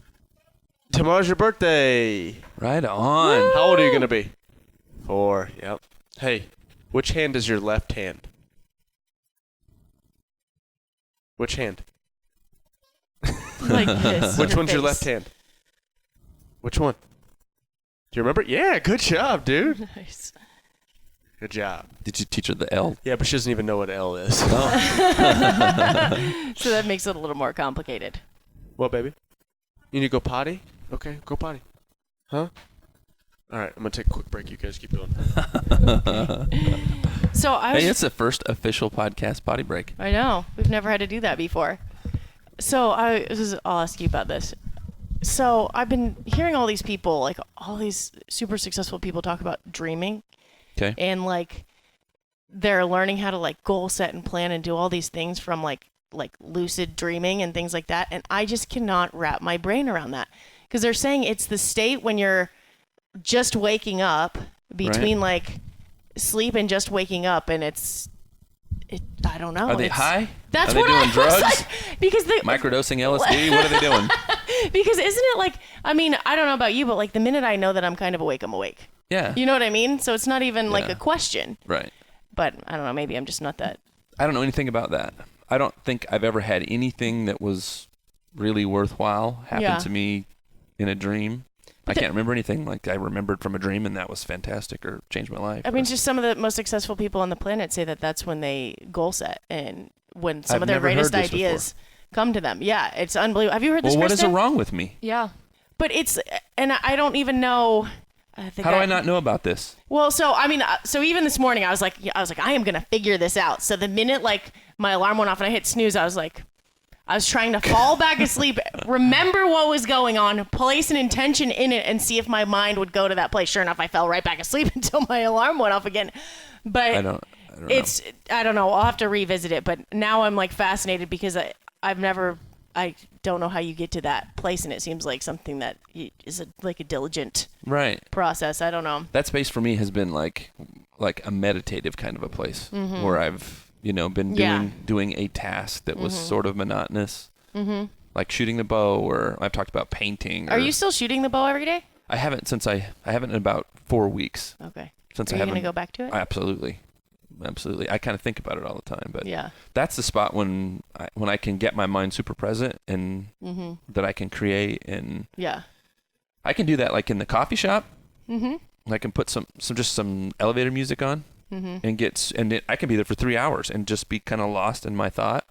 Tomorrow's your birthday. Right on. Woo! How old are you going to be? 4. Yep. Hey, which hand is your left hand? Which hand? Like this. Which one's your left hand? Which one? Do you remember? Yeah, good job, dude. Nice. Good job. Did you teach her the L? Yeah, but she doesn't even know what L is. Oh. So that makes it a little more complicated. What, baby? You need to go potty? Okay, go potty. Huh? All right, I'm going to take a quick break. You guys keep going. So Hey, it's the first official podcast potty break. I know. We've never had to do that before. So I'll ask you about this. So I've been hearing all these people, like all these super successful people talk about dreaming. Okay. And like they're learning how to like goal set and plan and do all these things from like lucid dreaming and things like that. And I just cannot wrap my brain around that. Because they're saying it's the state when you're just waking up between like sleep and just waking up, and I don't know. Are they high? That's are they what doing I drugs? was like, because they microdosing LSD. What are they doing? Because isn't it like, I mean, I don't know about you, but like the minute I know that I'm kind of awake, I'm awake. Yeah. You know what I mean? So it's not even like a question. Right. But I don't know. Maybe I'm just not that. I don't know anything about that. I don't think I've ever had anything that was really worthwhile happen to me in a dream. I can't remember anything like I remembered from a dream and that was fantastic or changed my life. I mean, just some of the most successful people on the planet say that that's when they goal set and when some of their greatest ideas come to them. Yeah, it's unbelievable. Have you heard this, Well, what Kristen? is wrong with me? Yeah. But it's, and I don't even know. How do I not know about this? Well, so I mean, so even this morning, I was like, I am gonna figure this out. So the minute like my alarm went off and I hit snooze, I was trying to fall back asleep, remember what was going on, place an intention in it, and see if my mind would go to that place. Sure enough, I fell right back asleep until my alarm went off again. But I don't know. I'll have to revisit it. But now I'm like fascinated because I don't know how you get to that place, and it seems like something that is like a diligent process. I don't know. That space for me has been like a meditative kind of a place where I've been doing a task that was sort of monotonous, like shooting the bow, or I've talked about painting. Are you still shooting the bow every day? I haven't in about 4 weeks. Okay. Since Are I you haven't. going to go back to it? Absolutely. I kind of think about it all the time, but yeah. that's the spot when I can get my mind super present and that I can create, and yeah. I can do that like in the coffee shop. Mm-hmm. I can put some elevator music on and I can be there for 3 hours and just be kind of lost in my thought,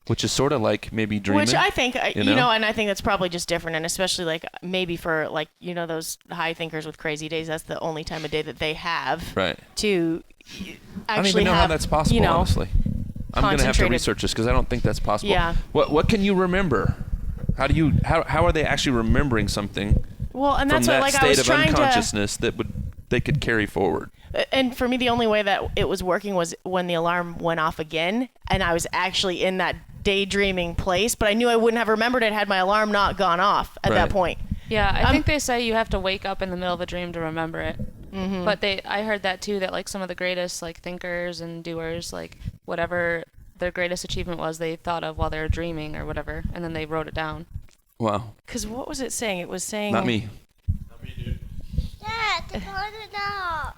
which is sort of like maybe dreaming. Which I think, you know? and I think that's probably just different, and especially like maybe for like, those high thinkers with crazy days, that's the only time of day that they have right. to actually I don't even know how that's possible, honestly. I'm going to have to research this because I don't think that's possible. Yeah. What can you remember? How are they actually remembering something? Well, and from that's that what, like, state I was of trying unconsciousness that they could carry forward. And for me, the only way that it was working was when the alarm went off again, and I was actually in that daydreaming place. But I knew I wouldn't have remembered it had my alarm not gone off at that point. Yeah, I think they say you have to wake up in the middle of a dream to remember it. Mm-hmm. But I heard that too, that like some of the greatest like thinkers and doers, like whatever their greatest achievement was, they thought of while they were dreaming or whatever, and then they wrote it down. Wow. Because what was it saying? It was saying... Not me. Not me, dude. Dad, it's on and off.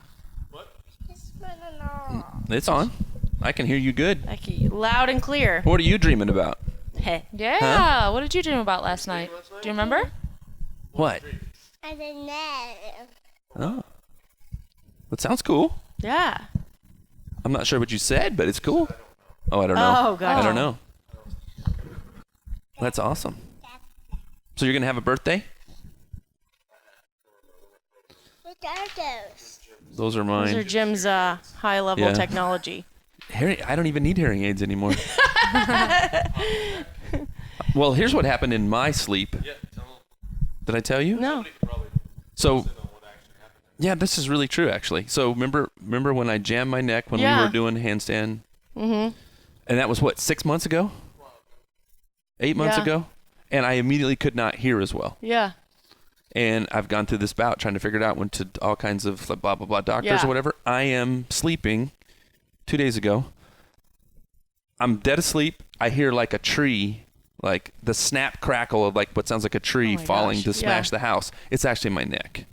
What? It's on and off. It's on. I can hear you good. Loud and clear. What are you dreaming about? Yeah. Huh? What did you dream about last night? Do you remember? What? I don't know. Oh. That sounds cool. Yeah. I'm not sure what you said, but it's cool. Oh, I don't know. Oh, God. I don't know. That's awesome. So you're going to have a birthday? What are those? Those are mine. Those are Jim's high-level technology. I don't even need hearing aids anymore. Well, here's what happened in my sleep. Yeah, tell them. Did I tell you? No. So, yeah, this is really true, actually. So remember when I jammed my neck when we were doing handstand? Mm-hmm. And that was, 6 months ago? 8 months ago? And I immediately could not hear as well. Yeah. And I've gone through this bout trying to figure it out, went to all kinds of blah, blah, blah doctors or whatever. I am sleeping 2 days ago. I'm dead asleep. I hear like a tree, like the snap crackle of like what sounds like a tree falling to smash the house. It's actually my neck.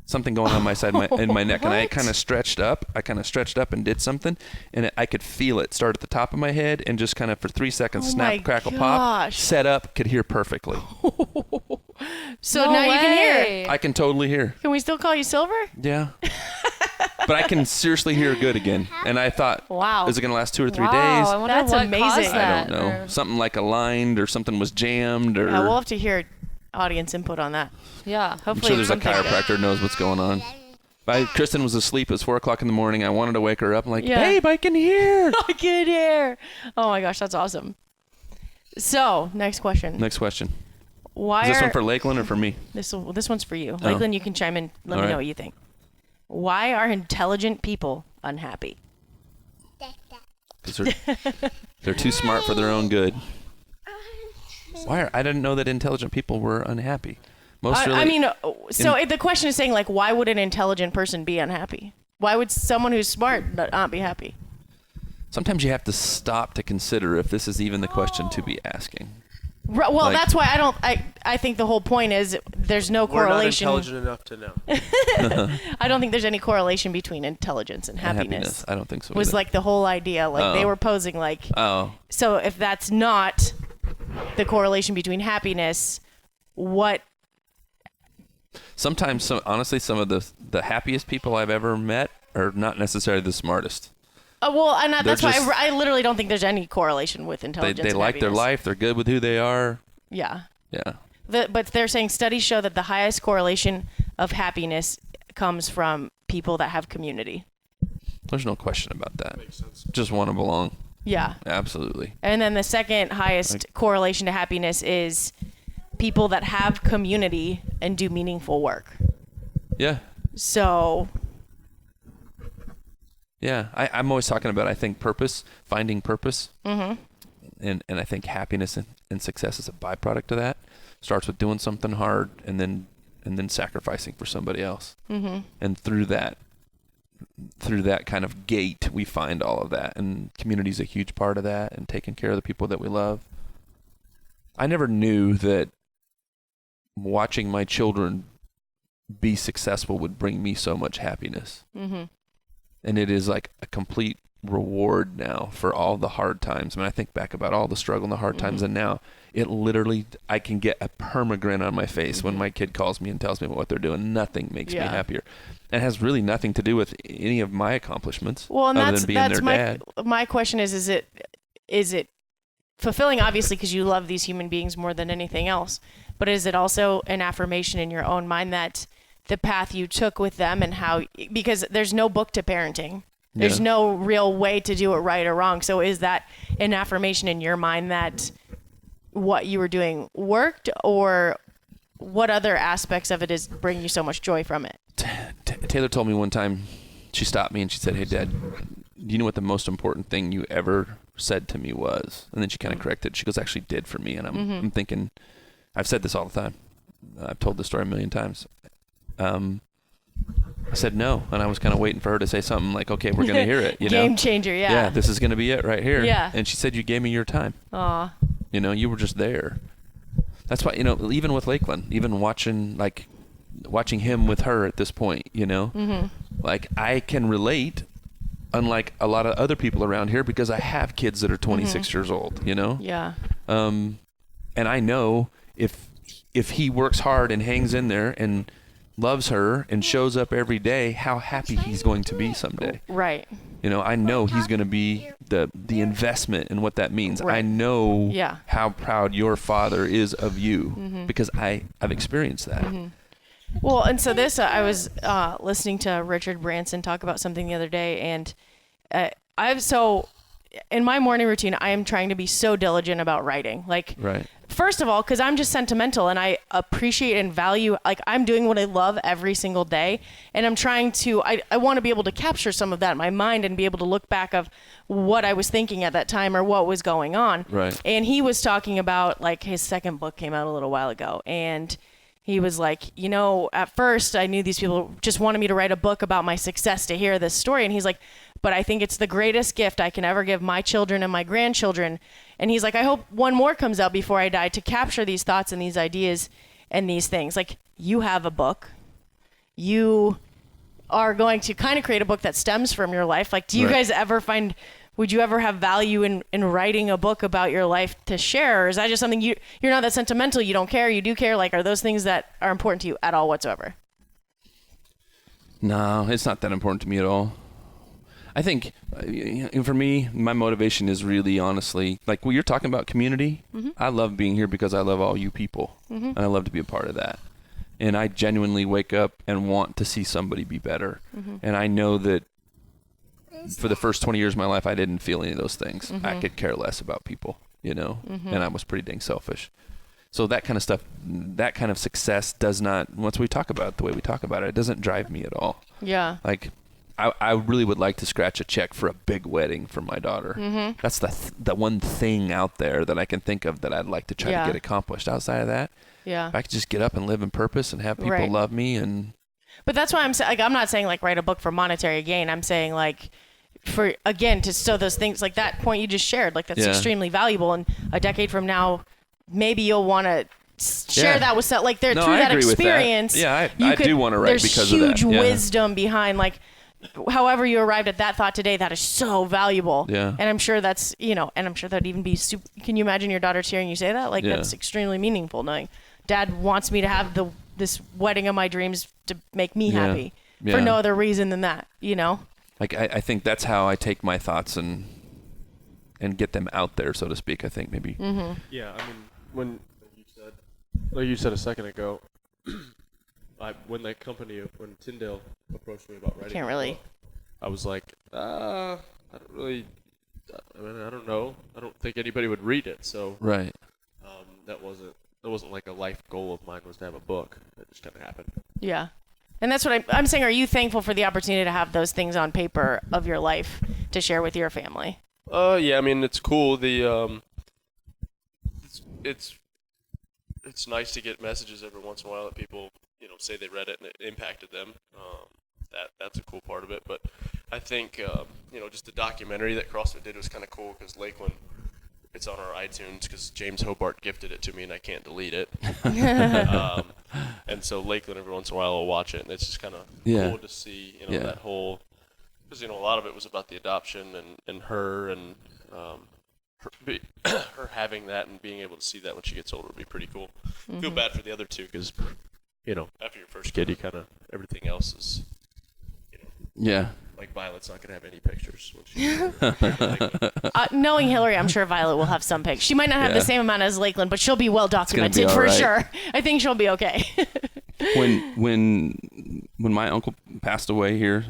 Something going on my side in my neck. And I kind of stretched up. And did something. And I could feel it start at the top of my head and just kind of for 3 seconds snap, crackle, pop. Set up, could hear perfectly. So now you can hear. I can totally hear. Can we still call you Silver? Yeah. But I can seriously hear good again. And I thought, wow, is it going to last 2 or 3 days? I wonder That's what amazing. caused that, I don't know. Something like aligned or something was jammed or... Yeah, we'll have to hear audience input on that. Yeah. I'm Hopefully sure there's a something chiropractor knows what's going on. Kristen was asleep. It was 4 o'clock in the morning. I wanted to wake her up. I'm like, babe, I can hear. I can hear. Oh my gosh, that's awesome. So, next question. Next question. Why Is this one for Lakeland or for me? This one's for you. Lakeland, you can chime in. Let me know what you think. Why are intelligent people unhappy? Because they're too smart for their own good. I didn't know that intelligent people were unhappy. The question is saying, like, why would an intelligent person be unhappy? Why would someone who's smart not be happy? Sometimes you have to stop to consider if this is even the question to be asking. Well, that's why I think the whole point is there's no correlation. We're not intelligent enough to know. I don't think there's any correlation between intelligence and happiness. I don't think so. Was like the whole idea. Like they were posing like. Oh. So if that's not the correlation between happiness, what? Sometimes, honestly, some of the happiest people I've ever met are not necessarily the smartest. That's why I literally don't think there's any correlation with intelligence. They like their life. They're good with who they are. Yeah. Yeah. But they're saying studies show that the highest correlation of happiness comes from people that have community. There's no question about that. Makes sense. Just want to belong. Yeah. Absolutely. And then the second highest correlation to happiness is people that have community and do meaningful work. Yeah. So... Yeah, I'm always talking about, I think, purpose, finding purpose. Mm-hmm. And I think happiness and success is a byproduct of that. Starts with doing something hard and then sacrificing for somebody else. Mm-hmm. And through that kind of gate, we find all of that. And community's a huge part of that, and taking care of the people that we love. I never knew that watching my children be successful would bring me so much happiness. Mm-hmm. And it is like a complete reward now for all the hard times. When I think back about all the struggle and the hard times, and now it literally, I can get a perma-grin on my face when my kid calls me and tells me what they're doing. Nothing makes me happier. And it has really nothing to do with any of my accomplishments. Well, and other than being their dad. My question is it fulfilling, obviously, because you love these human beings more than anything else, but is it also an affirmation in your own mind that the path you took with them and how, because there's no book to parenting. There's no real way to do it right or wrong. So is that an affirmation in your mind that what you were doing worked, or what other aspects of it is bring you so much joy from it? Taylor told me one time, she stopped me and she said, "Hey, Dad, do you know what the most important thing you ever said to me was?" And then she kind of corrected. She goes, "Actually did for me." And I'm thinking, I've said this all the time. I've told this story a million times. I said no, and I was kind of waiting for her to say something like, "Okay, we're going to hear it." Game changer, yeah. Yeah, this is going to be it right here. Yeah. And she said, "You gave me your time." Aw. You were just there. That's why, even with Lakeland, even watching him with her at this point, like I can relate, unlike a lot of other people around here, because I have kids that are 26 years old, Yeah. And I know if he works hard and hangs in there and loves her and shows up every day, how happy he's going to be someday. Right. I know he's going to be the investment in what that means. Right. I know Yeah. how proud your father is of you because I've experienced that. Well, and so this, I was listening to Richard Branson talk about something the other day, and in my morning routine, I am trying to be so diligent about writing. Like, Right. First of all, because I'm just sentimental and I appreciate and value, like I'm doing what I love every single day. And I'm trying to, I want to be able to capture some of that in my mind and be able to look back of what I was thinking at that time or what was going on. Right. And he was talking about, like, his second book came out a little while ago. And he was like, at first I knew these people just wanted me to write a book about my success to hear this story. And he's like, but I think it's the greatest gift I can ever give my children and my grandchildren. And he's like, I hope one more comes out before I die to capture these thoughts and these ideas and these things. Like, you have a book. You are going to kind of create a book that stems from your life. Like, do you guys ever would you ever have value in writing a book about your life to share? Or is that just something you're not that sentimental, you don't care, you do care? Like, are those things that are important to you at all whatsoever? No, it's not that important to me at all. I think for me, my motivation is really honestly, like when you're talking about community, I love being here because I love all you people and I love to be a part of that. And I genuinely wake up and want to see somebody be better. And I know that for the first 20 years of my life, I didn't feel any of those things. I could care less about people, and I was pretty dang selfish. So that kind of stuff, that kind of success does not, once we talk about it the way we talk about it, it doesn't drive me at all. Yeah. Like, I really would like to scratch a check for a big wedding for my daughter. That's the one thing out there that I can think of that I'd like to try to get accomplished. Outside of that, if I could just get up and live in purpose and have people love me But that's why I'm saying, like, I'm not saying like write a book for monetary gain. I'm saying like to sow those things, like that point you just shared, like that's extremely valuable. And a decade from now, maybe you'll want to share that with like through that experience. I do want to write because of that. There's huge wisdom behind, like, however you arrived at that thought today, that is so valuable. Yeah. And I'm sure that's, and I'm sure that'd even be super. Can you imagine your daughter hearing you say that? Like, that's extremely meaningful, knowing Dad wants me to have this wedding of my dreams to make me happy for no other reason than that, Like, I think that's how I take my thoughts and get them out there, so to speak, I think maybe. Yeah, I mean, when you said a second ago, when Tyndale approached me about writing, I was like, I don't know. I don't think anybody would read it. So that wasn't like a life goal of mine, was to have a book. It just kind of happened. Yeah. And that's what I'm saying. Are you thankful for the opportunity to have those things on paper of your life to share with your family? Yeah, I mean, it's cool. It's nice to get messages every once in a while that people, say they read it and it impacted them. That's a cool part of it. But I think, just the documentary that CrossFit did was kind of cool because Lakeland, it's on our iTunes because James Hobart gifted it to me and I can't delete it. And so Lakeland every once in a while will watch it, and it's just kind of cool to see, that whole, because a lot of it was about the adoption and her and her having that and being able to see that when she gets older would be pretty cool. Feel bad for the other two because, after your first kid, you kind of everything else is, like Violet's not gonna have any pictures. When she's knowing Hillary, I'm sure Violet will have some pics. She might not have the same amount as Lakeland, but she'll be well documented for sure. I think she'll be okay. when my uncle passed away here,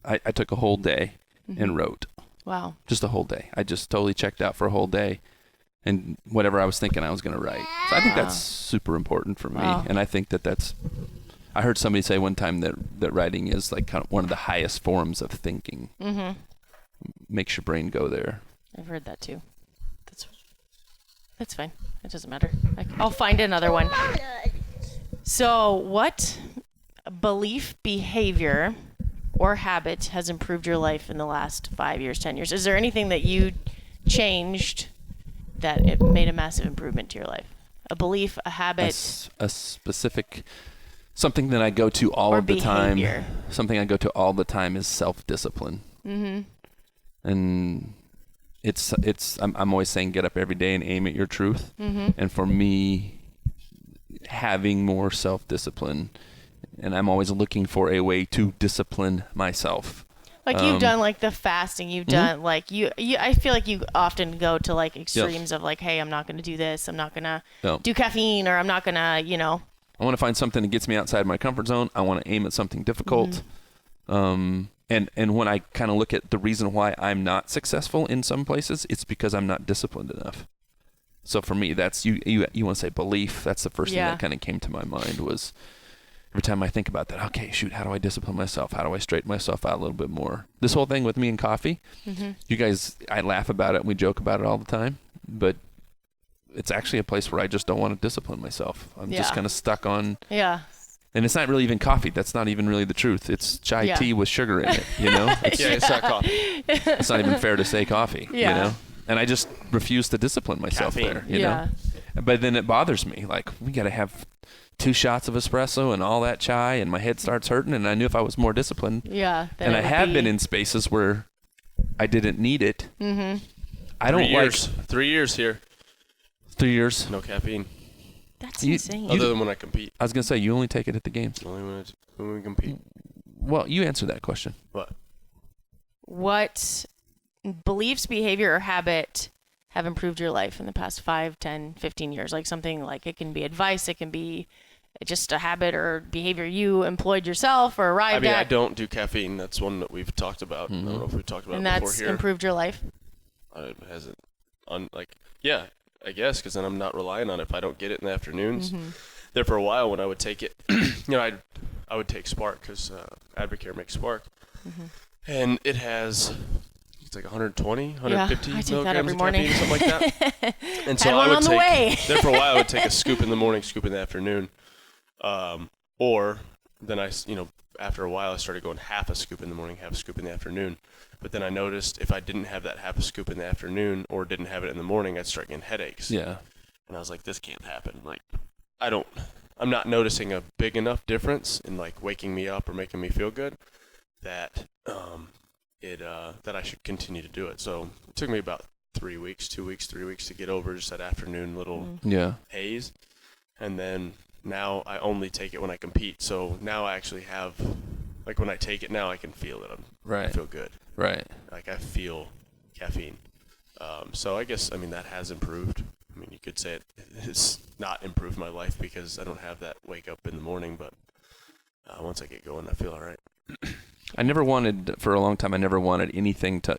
I took a whole day and wrote. Wow. Just a whole day. I just totally checked out for a whole day, and whatever I was thinking, I was going to write. So I think that's super important for me, and I think that's. I heard somebody say one time that writing is like kind of one of the highest forms of thinking. Makes your brain go there. I've heard that too. That's fine. It doesn't matter. I'll find another one. So, what belief, behavior, or habit has improved your life in the last 5 years, 10 years? Is there anything that you changed that it made a massive improvement to your life? A belief, a habit? A specific... Something that I go to all or of the behavior. time. Something I go to all the time is self-discipline. And I'm always saying get up every day and aim at your truth. And for me, having more self-discipline, and I'm always looking for a way to discipline myself. Like you've done like the fasting, you've done like you I feel like you often go to like extremes of like, hey, I'm not going to do this, I'm not going to do caffeine, or I'm not going to, I want to find something that gets me outside my comfort zone. I want to aim at something difficult. And when I kind of look at the reason why I'm not successful in some places, it's because I'm not disciplined enough. So for me, that's you want to say belief. That's the first thing that kind of came to my mind was every time I think about that, okay, shoot, how do I discipline myself? How do I straighten myself out a little bit more? This whole thing with me and coffee, you guys, I laugh about it and we joke about it all the time, but it's actually a place where I just don't want to discipline myself. I'm just kind of stuck on. Yeah. And it's not really even coffee. That's not even really the truth. It's chai tea with sugar in it, It's not coffee. It's not even fair to say coffee, And I just refuse to discipline myself there, you know? But then it bothers me. Like, we got to have 2 shots of espresso and all that chai, and my head starts hurting, and I knew if I was more disciplined. And I have been in spaces where I didn't need it. I don't 3 years. 3 years here. 3 years. No caffeine. That's insane. Other than when I compete. I was going to say, you only take it at the games. Only when we compete. Well, you answer that question. What beliefs, behavior, or habit have improved your life in the past 5, 10, 15 years? Like something like it can be advice, it can be just a habit or behavior you employed yourself or arrived at. I don't do caffeine. That's one that we've talked about. I don't know if we've talked about it before here. And that's improved your life? It hasn't. I guess, because then I'm not relying on it if I don't get it in the afternoons. There for a while when I would take it, I would take Spark because Advocare makes Spark. And it has, it's like 120, 150 I take milligrams that every of morning. caffeine, something like that. And so Had one I would on the way. there for a while I would take a scoop in the morning, scoop in the afternoon. Or then after a while I started going half a scoop in the morning, half a scoop in the afternoon. But then I noticed if I didn't have that half a scoop in the afternoon or didn't have it in the morning, I'd start getting headaches. Yeah. And I was like, this can't happen. Like, I'm not noticing a big enough difference in like waking me up or making me feel good that that I should continue to do it. So it took me about 3 weeks to get over just that afternoon little haze. And then now I only take it when I compete. So now I actually have, like when I take it now, I can feel it. I feel good. Right. Like I feel caffeine. So I guess, that has improved. You could say it's not improved my life because I don't have that wake up in the morning, but once I get going, I feel all right. For a long time, I never wanted anything to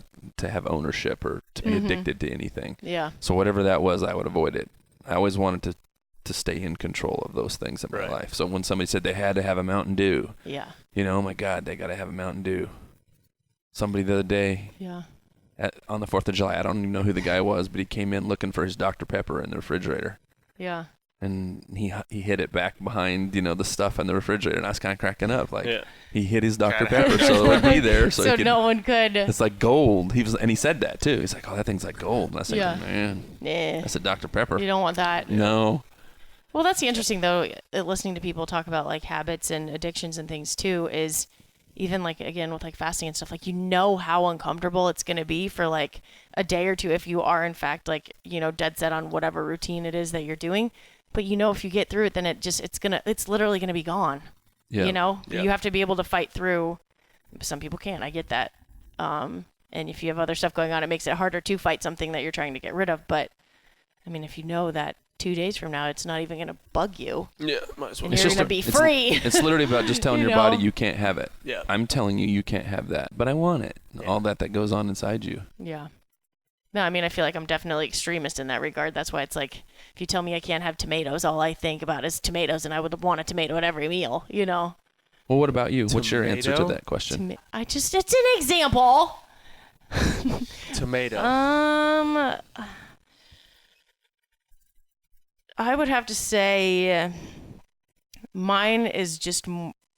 have ownership or to be addicted to anything. Yeah. So whatever that was, I would avoid it. I always wanted to stay in control of those things in my life. So when somebody said they had to have a Mountain Dew, oh my God, they got to have a Mountain Dew. Somebody the other day, on the 4th of July, I don't even know who the guy was, but he came in looking for his Dr. Pepper in the refrigerator. Yeah. And he hid it back behind, the stuff in the refrigerator, and I was kind of cracking up. Like, he hid his Dr. Pepper so it would be there. So no one could. It's like gold. And he said that, too. He's like, oh, that thing's like gold. And I said, man. I said, Dr. Pepper. You don't want that. No. Well, that's the interesting though. Listening to people talk about like habits and addictions and things too is even like again with like fasting and stuff. Like how uncomfortable it's going to be for like a day or two if you are in fact like dead set on whatever routine it is that you're doing. But if you get through it, then it's literally going to be gone. Yeah. You have to be able to fight through. Some people can't. I get that. And if you have other stuff going on, it makes it harder to fight something that you're trying to get rid of. But I mean, if you know that 2 days from now, it's not even going to bug you. Yeah, might as well. And you're going to be free. It's literally about just telling your body you can't have it. Yeah. I'm telling you can't have that, but I want it. All that goes on inside you. Yeah. No, I mean, I feel like I'm definitely extremist in that regard. That's why it's like, if you tell me I can't have tomatoes, all I think about is tomatoes, and I would want a tomato at every meal, Well, what about you? What's your answer to that question? It's an example. Tomato. I would have to say mine is just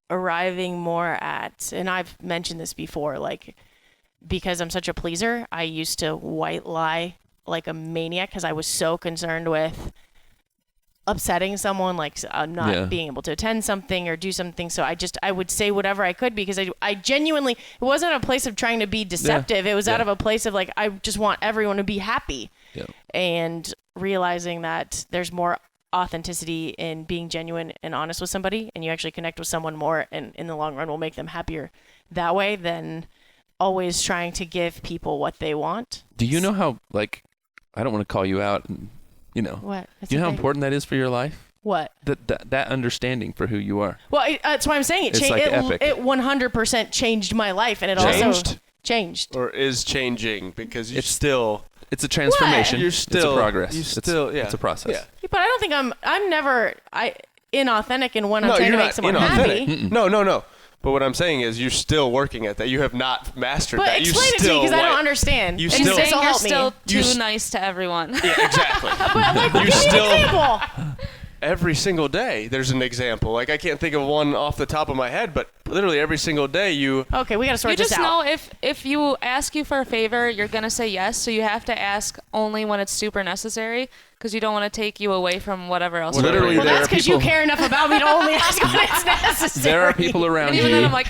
arriving more at, and I've mentioned this before, like, because I'm such a pleaser, I used to white lie like a maniac because I was so concerned with upsetting someone, like not being able to attend something or do something. So I would say whatever I could because I genuinely, it wasn't a place of trying to be deceptive. It was out of a place of like, I just want everyone to be happy. Yeah. And realizing that there's more authenticity in being genuine and honest with somebody, and you actually connect with someone more, and in the long run will make them happier that way than always trying to give people what they want. Do you know how, like, I don't want to call you out, what? Do you know how important that is for your life? What? That understanding for who you are. Well, that's why I'm saying it. It's like epic. It 100% changed my life, and it also changed. Or is changing because It's a transformation. You're still, it's a progress. It's a process. Yeah. But I don't think I'm never inauthentic in when I'm trying to make someone happy. No. But what I'm saying is you're still working at that. You have not mastered But that. explain it to me because I don't understand. You And still- this will You're help me. still too nice to everyone. Yeah, exactly. But like, give me still- an example. Every single day there's an example. Like I can't think of one off the top of my head, but literally every single day you Okay, we got to sort You this just out. know if you ask you for a favor, you're going to say yes. So you have to ask only when it's super necessary because you don't want to take you away from whatever else. Literally, Well, there that's are because you people- care enough about me to only ask when it's necessary. There are people around And even you. then I'm like,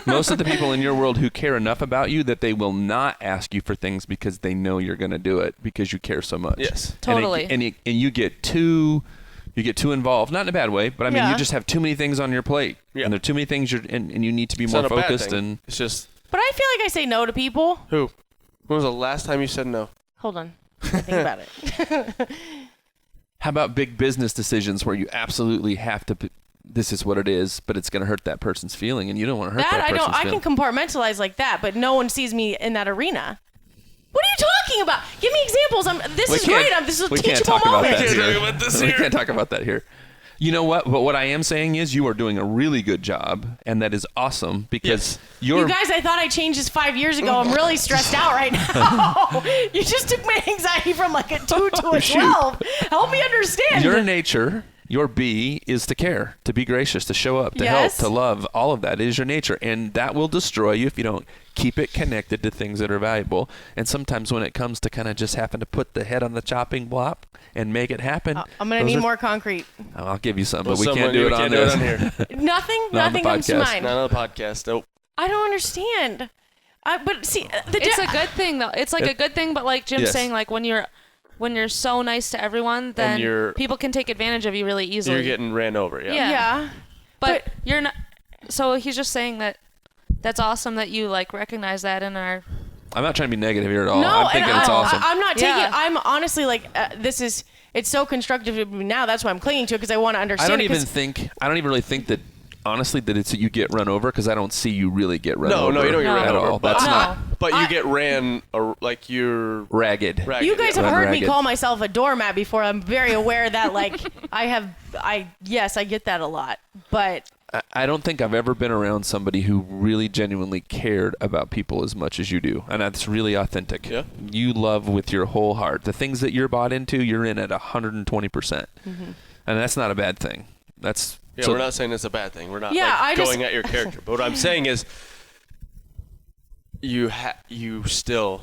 Most of the people in your world who care enough about you that they will not ask you for things because they know you're going to do it because you care so much. Yes. Totally. And you get too involved, not in a bad way, but I mean, you just have too many things on your plate. Yeah. And there are too many things and you need to be it's more not a bad focused. thing. And it's just But I feel like I say no to people. who? When was the last time you said no? Hold on. I think about it. how about big business decisions where you absolutely have to, this is what it is, but it's going to hurt that person's feeling and you don't want to hurt that I person's don't. I feeling. can compartmentalize like that, but no one sees me in that arena. What are you talking about? Give me examples. This is great. This is a We can't teachable talk about moment. that here. about this We here. can't talk about that here. You know what? But what I am saying is you are doing a really good job, and that is awesome because you're... You guys, I thought I changed this 5 years ago. I'm really stressed out right now. You just took my anxiety from like a 2 to a 12. Help me understand. Your nature, your B, is to care, to be gracious, to show up, to Yes. help, to love. All of that is your nature, and that will destroy you if you don't keep it connected to things that are valuable. And sometimes when it comes to kind of just having to put the head on the chopping block and make it happen, I'm going to need more concrete. I'll give you some, Well, but we can't do it on do it this. on here. Nothing Not on the comes to podcast. mind. Not on the podcast. Nope. I don't understand. But see, it's a good thing though. It's like a good thing, but like Jim's Yes. saying, like when you're so nice to everyone, then you're- people can take advantage of you really easily. You're getting ran over. Yeah. Yeah. But you're not. So he's just saying that that's awesome that you like recognize that in our. I'm not trying to be negative here at all. No, I'm thinking and it's awesome. I'm not taking. Yeah. I'm honestly like it's so constructive to me now. That's why I'm clinging to it because I want to understand. I don't even really think that, honestly, that it's you get run over because I don't see you really get run over. No, you don't get ran at over. all. But, That's not But you get ran like you're ragged. You guys have Run heard me ragged. call myself a doormat before. I'm very aware that like yes, I get that a lot. But I don't think I've ever been around somebody who really genuinely cared about people as much as you do. And that's really authentic. Yeah. You love with your whole heart. The things that you're bought into, you're in at 120%. And that's not a bad thing. That's Yeah, we're not saying it's a bad thing. We're not going at your character. But what I'm saying is you still,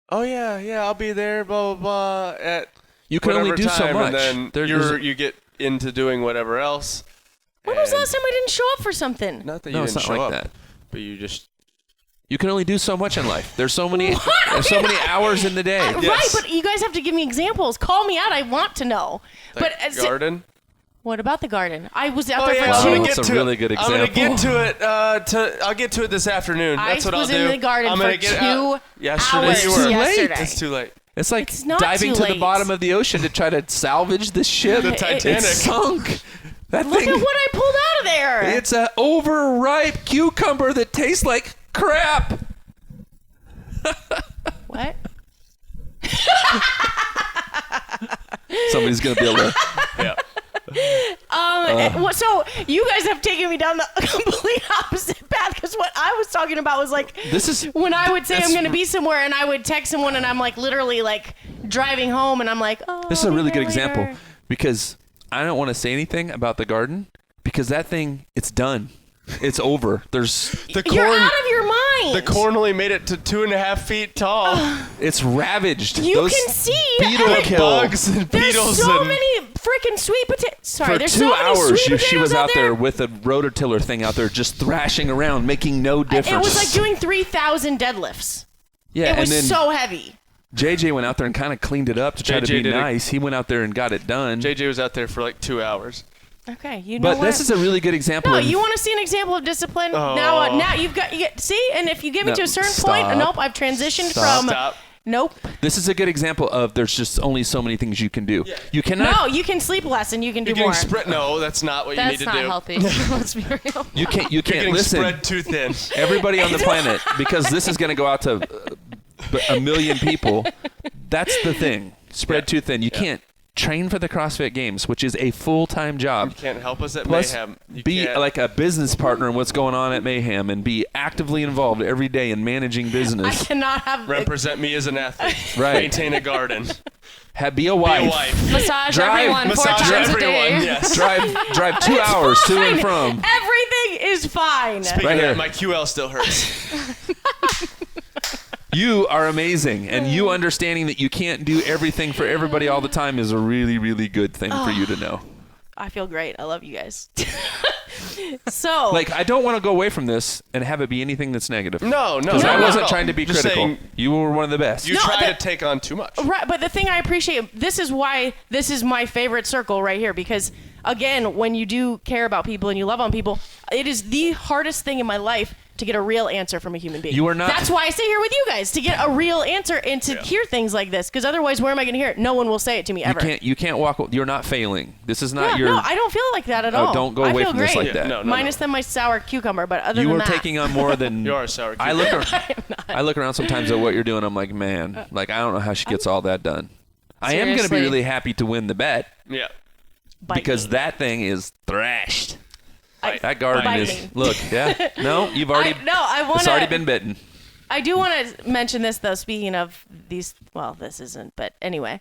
oh, yeah, I'll be there, blah, blah, blah. You can only do so much. And then you get into doing whatever else. When was the last time I didn't show up for something? Not that No, you it's didn't not show like up, that. but you just. You can only do so much in life. There's so many hours in the day. Right, but you guys have to give me examples. Call me out. I want to know. But garden? what about the garden? I was out there yeah, for Wow, 2 that's a really good example. I'm gonna get to it. I'll get to it this afternoon. That's what I'll do. I was in the garden I'm for gonna get 2 Yesterday hours you were. yesterday. It's too late. It's like It's not diving too to the late. bottom of the ocean to try to salvage the ship. The Titanic. It's sunk. That Look thing. at what I pulled out of there. It's an overripe cucumber that tastes like crap. What? Somebody's gonna be able to. Yeah. So you guys have taken me down the complete opposite path because what I was talking about was like This is when I would say I'm going to be somewhere and I would text someone and I'm like literally like driving home and I'm like, oh. This is a I'll be really good there example later. because I don't want to say anything about the garden because that thing, it's done. It's over. There's The You're corn. out of your mind. The corn only made it to 2.5 feet tall. it's ravaged. You Those can see beetle every- kill. Bugs and There's beetles so and many freaking sweet potatoes. Sorry, For there's 2 so many hours, sweet she was potatoes out there there with a rototiller thing out there just thrashing around, making no difference. It was like doing 3,000 deadlifts. yeah, It was and then so heavy. JJ went out there and kind of cleaned it up to try to JJ be did it. nice. He went out there and got it done. JJ was out there for like 2 hours. Okay, you know but what? this is a really good example No, of you want to see an example of discipline? Oh. Now you get see, and if you get me No, to a certain stop. point, nope, I've transitioned Stop. from Stop. nope. This is a good example of there's just only so many things you can do. You cannot. No, you can sleep less and you can do You're more. getting spread. No, that's not what you That's need to not do. healthy. Let's be real. You can't. You You're can't getting listen. spread too thin. Everybody on the planet, because this is going to go out to a million people. That's the thing. Spread too thin. You can't train for the CrossFit Games, which is a full-time job. You can't help us at Plus, Mayhem. You be can't. like a business partner in what's going on at Mayhem and be actively involved every day in managing I business. cannot have Represent me as an athlete. Right. Maintain a garden. Be a wife. Be a wife. Massage Drive- everyone 4 Massage times a everyone. day. Yes. Drive 2 hours to fine. and from. Everything is fine. Speaking Right of here. that, my QL still hurts. You are amazing, and you understanding that you can't do everything for everybody all the time is a really, really good thing for you to know. I feel great. I love you guys. So Like, I don't want to go away from this and have it be anything that's negative. No. Because I no, wasn't no. trying to be Just critical. saying, You were one of the best. you No, try to that- take on too much. Right, but the thing I appreciate, this is why this is my favorite circle right here, because again, when you do care about people and you love on people, it is the hardest thing in my life to get a real answer from a human being. You are not- That's why I sit here with you guys, to get a real answer and to hear things like this, because otherwise, where am I going to hear it? No one will say it to me ever. You can't walk. You're not failing. This is not Yeah, your. no, I don't feel like that at all. Don't go I away feel from this great. like that. No. Minus than my sour cucumber, but other You than are that, taking on more than. You are a sour I cucumber. look around sometimes at what you're doing. I'm like, man, like I don't know how she gets all that done. I am going to be Seriously. really happy to win the bet Yeah. Bite because me. that thing is thrashed. Bite. That garden Bite is. me. Look, yeah. No, you've already. I want It's already been bitten. I do want to mention this, though, speaking of these, well, this isn't, but anyway.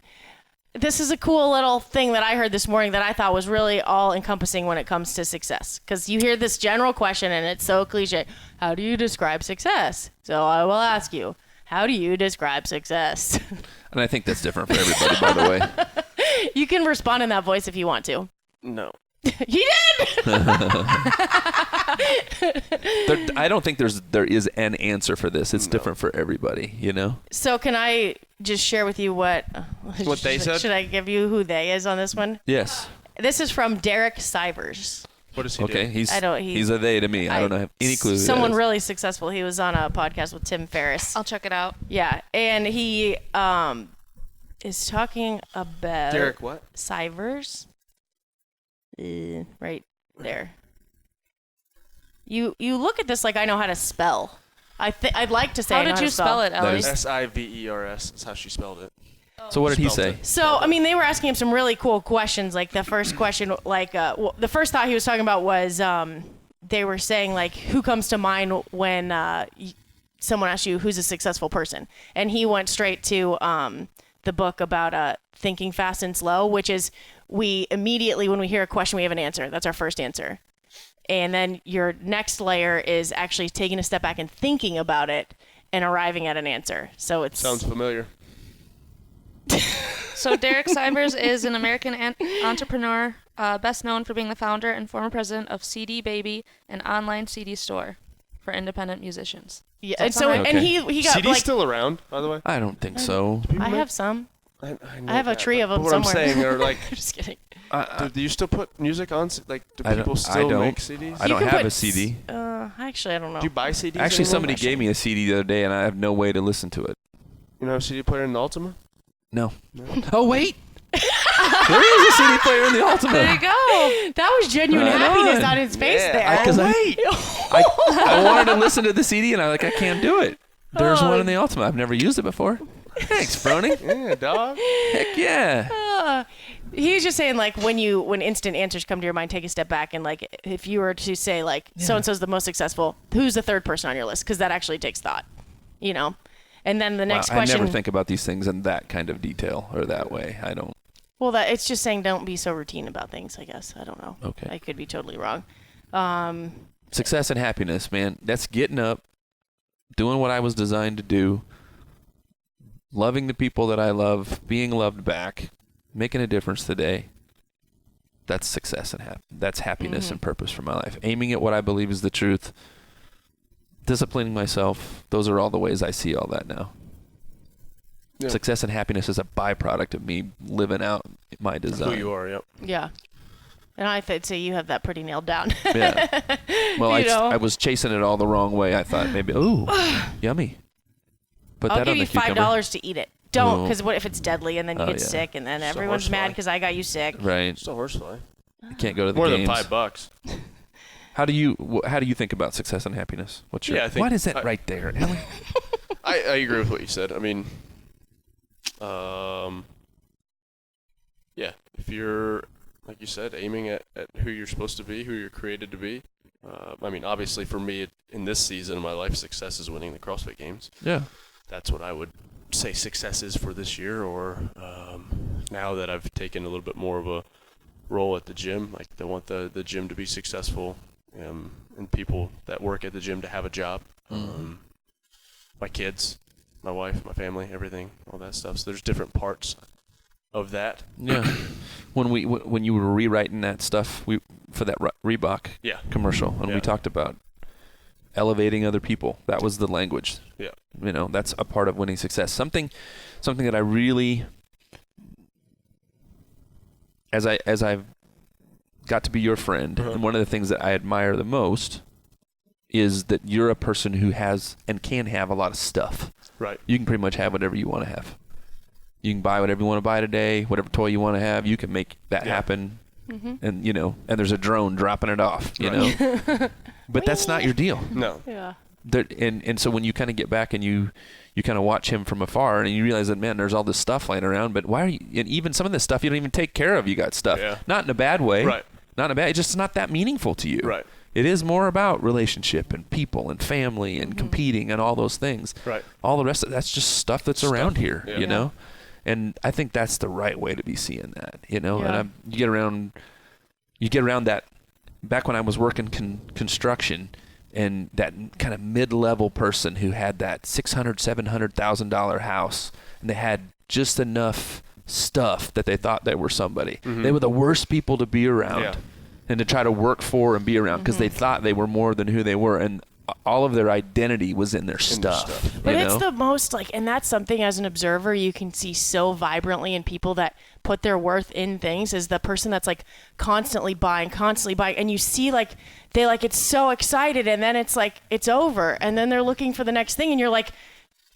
This is a cool little thing that I heard this morning that I thought was really all-encompassing when it comes to success. Because you hear this general question, and it's so cliche. How do you describe success? So I will ask you, how do you describe success? And I think that's different for everybody, by the way. You can respond in that voice if you want to. No. He did! I don't think there is an answer for this. It's different for everybody, you know? So can I just share with you what they said? Should I give you who they is on this one? Yes. This is from Derek Sivers. What does he Okay. do? He's a they to me. I don't know any clue. Who that Someone is. really successful. He was on a podcast with Tim Ferriss. I'll check it out. Yeah, and he is talking about Derek what? Sivers. Right there. You look at this like I know how to spell. I'd like to say. How I know did you to spell it, Ellie? is- Sivers. That's how she spelled it. So what did he Spelled say? it. So, I mean, they were asking him some really cool questions. Like the first question, the first thought he was talking about was they were saying, like, who comes to mind when someone asks you who's a successful person? And he went straight to the book about thinking fast and slow, which is we immediately, when we hear a question, we have an answer. That's our first answer. And then your next layer is actually taking a step back and thinking about it and arriving at an answer. So it's... Sounds familiar. So Derek Sivers is an American entrepreneur, best known for being the founder and former president of CD Baby, an online CD store for independent musicians. Yeah, and so right? and he got CD's like still around, by the way? I don't think so. I have some. I have a tree of them what somewhere. I'm saying, or like, Just kidding. do you still put music on? Like, do I don't- people I still don't. make CDs? I You don't can have put a CD. Actually, I don't know. Do you buy CDs? Actually, anymore? somebody gave me a CD the other day, and I have no way to listen to it. You know, a CD player in the Ultima? No. Oh, wait. There is a CD player in the Ultima. There you go. That was genuine Right happiness on. on his face Yeah, there. Because I wanted to listen to the CD, and I'm like, I can't do it. There's one in the Ultima. I've never used it before. Thanks, Froning. Yeah, dog. Heck yeah. He's just saying, like, when instant answers come to your mind, take a step back and, like, if you were to say, like, so and so's the most successful, who's the third person on your list? Because that actually takes thought, you know. And then the next Wow, question. I never think about these things in that kind of detail or that way. I don't. Well, it's just saying don't be so routine about things. I guess I don't know. Okay. I could be totally wrong. Success and happiness, man. That's getting up, doing what I was designed to do, loving the people that I love, being loved back, making a difference today. That's success and that's happiness and purpose for my life. Aiming at what I believe is the truth, disciplining myself. Those are all the ways I see all that now. Yeah. Success and happiness is a byproduct of me living out my design. Who you are, yep. Yeah. And I'd say you have that pretty nailed down. Yeah. Well, You know? I was chasing it all the wrong way. I thought maybe, ooh, yummy. Put I'll that give on you the cucumber. $5 to eat it. Don't, No. because what if it's deadly and then you Oh, get yeah. sick and then Just a everyone's mad horsefly. because I got you sick. Right. Still horsefly. You can't go to the More games. than $5. How do you think about success and happiness? What's your? Yeah, I think- What is that right there, Ellie? I agree with what you said. I mean, yeah, if you're, like you said, aiming at who you're supposed to be, who you're created to be. I mean, obviously for me, in this season of my life, success is winning the CrossFit Games. Yeah. That's what I would say success is for this year, or now that I've taken a little bit more of a role at the gym, like I want the gym to be successful, and people that work at the gym to have a job. My kids, my wife, my family, everything, all that stuff. So there's different parts of that. Yeah. When you were rewriting that stuff, for that Reebok Yeah. commercial, and Yeah. we talked about elevating other people. That was the language. Yeah. You know, that's a part of winning success. Something that I really, as I've got to be your friend, and one of the things that I admire the most is that you're a person who has and can have a lot of stuff. Right. You can pretty much have whatever you want to have. You can buy whatever you want to buy today, whatever toy you want to have. You can make that happen. And, you know, and there's a drone dropping it off, you know. But that's not your deal. No. Yeah. And so when you kind of get back and you kind of watch him from afar and you realize that, man, there's all this stuff lying around, but why are you, and even some of this stuff you don't even take care of, you got stuff. Yeah. Not in a bad way. Right. Not in a bad, it's just not that meaningful to you. Right. It is more about relationship and people and family and competing and all those things. Right. All the rest of that's just stuff that's around here, Yeah. you know? And I think that's the right way to be seeing that, you know? Yeah. And you get around that, back when I was working construction, and that kind of mid-level person who had that $600,000-$700,000 house, and they had just enough stuff that they thought they were somebody. They were the worst people to be around. Yeah. And to try to work for and be around because they thought they were more than who they were, and all of their identity was in their stuff. But you it's know? the most and that's something as an observer you can see so vibrantly in people that put their worth in things, is the person that's like constantly buying, and you see they it's so excited, and then it's like it's over, and then they're looking for the next thing, and you're like,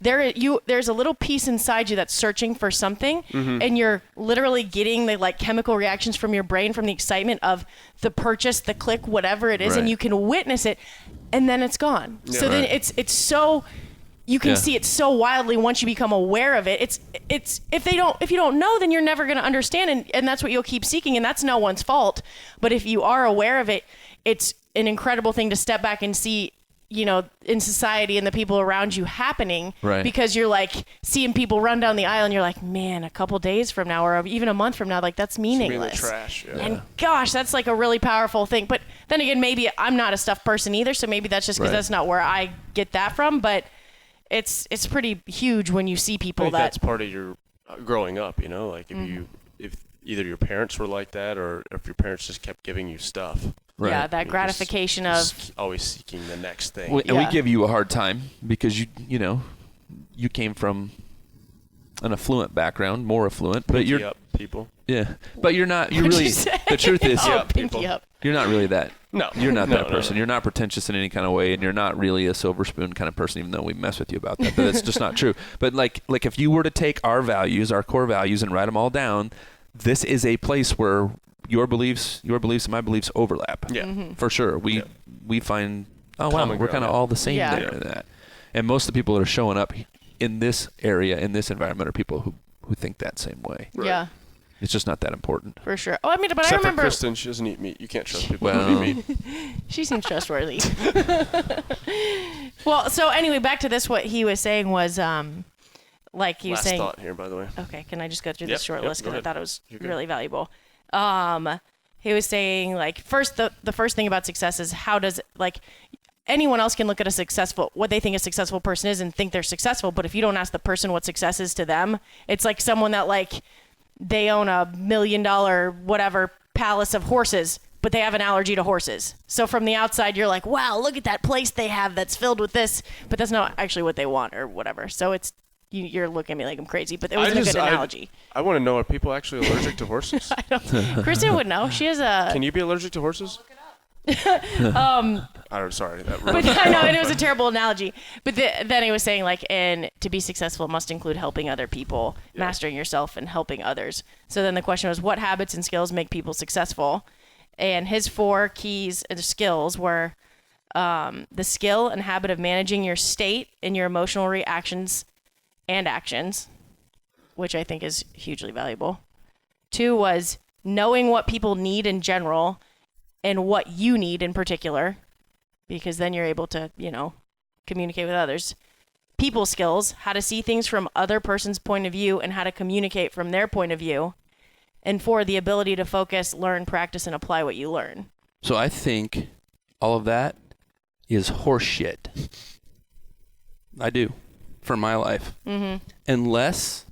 there's a little piece inside you that's searching for something, and you're literally getting the chemical reactions from your brain from the excitement of the purchase, the click, whatever it is, Right. and you can witness it, and then it's gone. So then it's so you can see it so wildly once you become aware of it. It's if you don't know, then you're never going to understand, and that's what you'll keep seeking, and that's no one's fault. But if you are aware of it, it's an incredible thing to step back and see, you know, in society and the people around you happening, Right. because you're seeing people run down the aisle and you're like, man, a couple days from now or even a month from now, that's meaningless. the trash, yeah. And gosh, that's a really powerful thing. But then again, maybe I'm not a stuffed person either, so maybe that's just because Right. that's not where I get that from. But it's pretty huge when you see I people think that that's part of your growing up, like if either your parents were like that or if your parents just kept giving you stuff. Right. Yeah, that gratification just always seeking the next thing. Well, and we give you a hard time because you came from an affluent background, more affluent, but you're up people. Yeah, but you're not. You're What'd really. you say? The truth is, Oh, pinky up. you're not really that. No, you're not that person. No. You're not pretentious in any kind of way, and you're not really a silver spoon kind of person. Even though we mess with you about that, but it's just not true. But like if you were to take our values, our core values, and write them all down, this is a place where your beliefs, and my beliefs overlap. Yeah, for sure. We find Common we're kind of all the same Yeah. there in that. And most of the people that are showing up in this area, in this environment, are people who think that same way. Right. Yeah, It's just not that important. for sure. Oh, I mean, but Except I remember for Kristen, she doesn't eat meat. You can't trust people Well, who eat meat. she seems trustworthy. Well, so anyway, back to this. What he was saying was, like he was Last saying. thought here, by the way. Okay, can I just go through Yep, this short yep, list go because I ahead. thought it was You're good. really valuable. He was saying like first the first thing about success is how does anyone else can look at what they think a successful person is and think they're successful, but if you don't ask the person what success is to them, it's like someone that like they own $1 million whatever palace of horses, but they have an allergy to horses. So from the outside, you're like, wow, look at that place they have that's filled with this, but that's not actually what they want or whatever. So it's you're looking at me like I'm crazy, but it wasn't a good analogy. I want to know, are people actually allergic to horses? Kristen would know. She has a. Can you be allergic to horses? I'm sorry. That But ruined I know it was a terrible analogy. But then he was saying and to be successful must include helping other people, mastering yourself, and helping others. So then the question was, what habits and skills make people successful? And his 4 keys and skills were the skill and habit of managing your state and your emotional reactions and actions, which I think is hugely valuable. 2 was knowing what people need in general and what you need in particular, because then you're able to, communicate with others. People skills, how to see things from other person's point of view and how to communicate from their point of view. And 4, the ability to focus, learn, practice, and apply what you learn. So I think all of that is horse shit. I do. For my life. Mm-hmm. Unless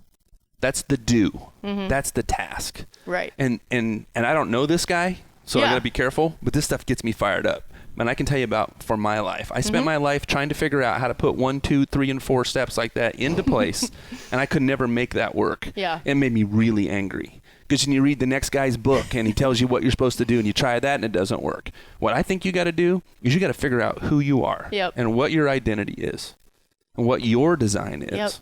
that's the do. Mm-hmm. That's the task. Right. And I don't know this guy, so I got to be careful, but this stuff gets me fired up. And I can tell you about for my life. I spent my life trying to figure out how to put 1, 2, 3, and 4 steps like that into place, and I could never make that work. Yeah. It made me really angry. Because when you read the next guy's book and he tells you what you're supposed to do and you try that and it doesn't work. What I think you got to do is you got to figure out who you are and what your identity is and what your design is. Yep.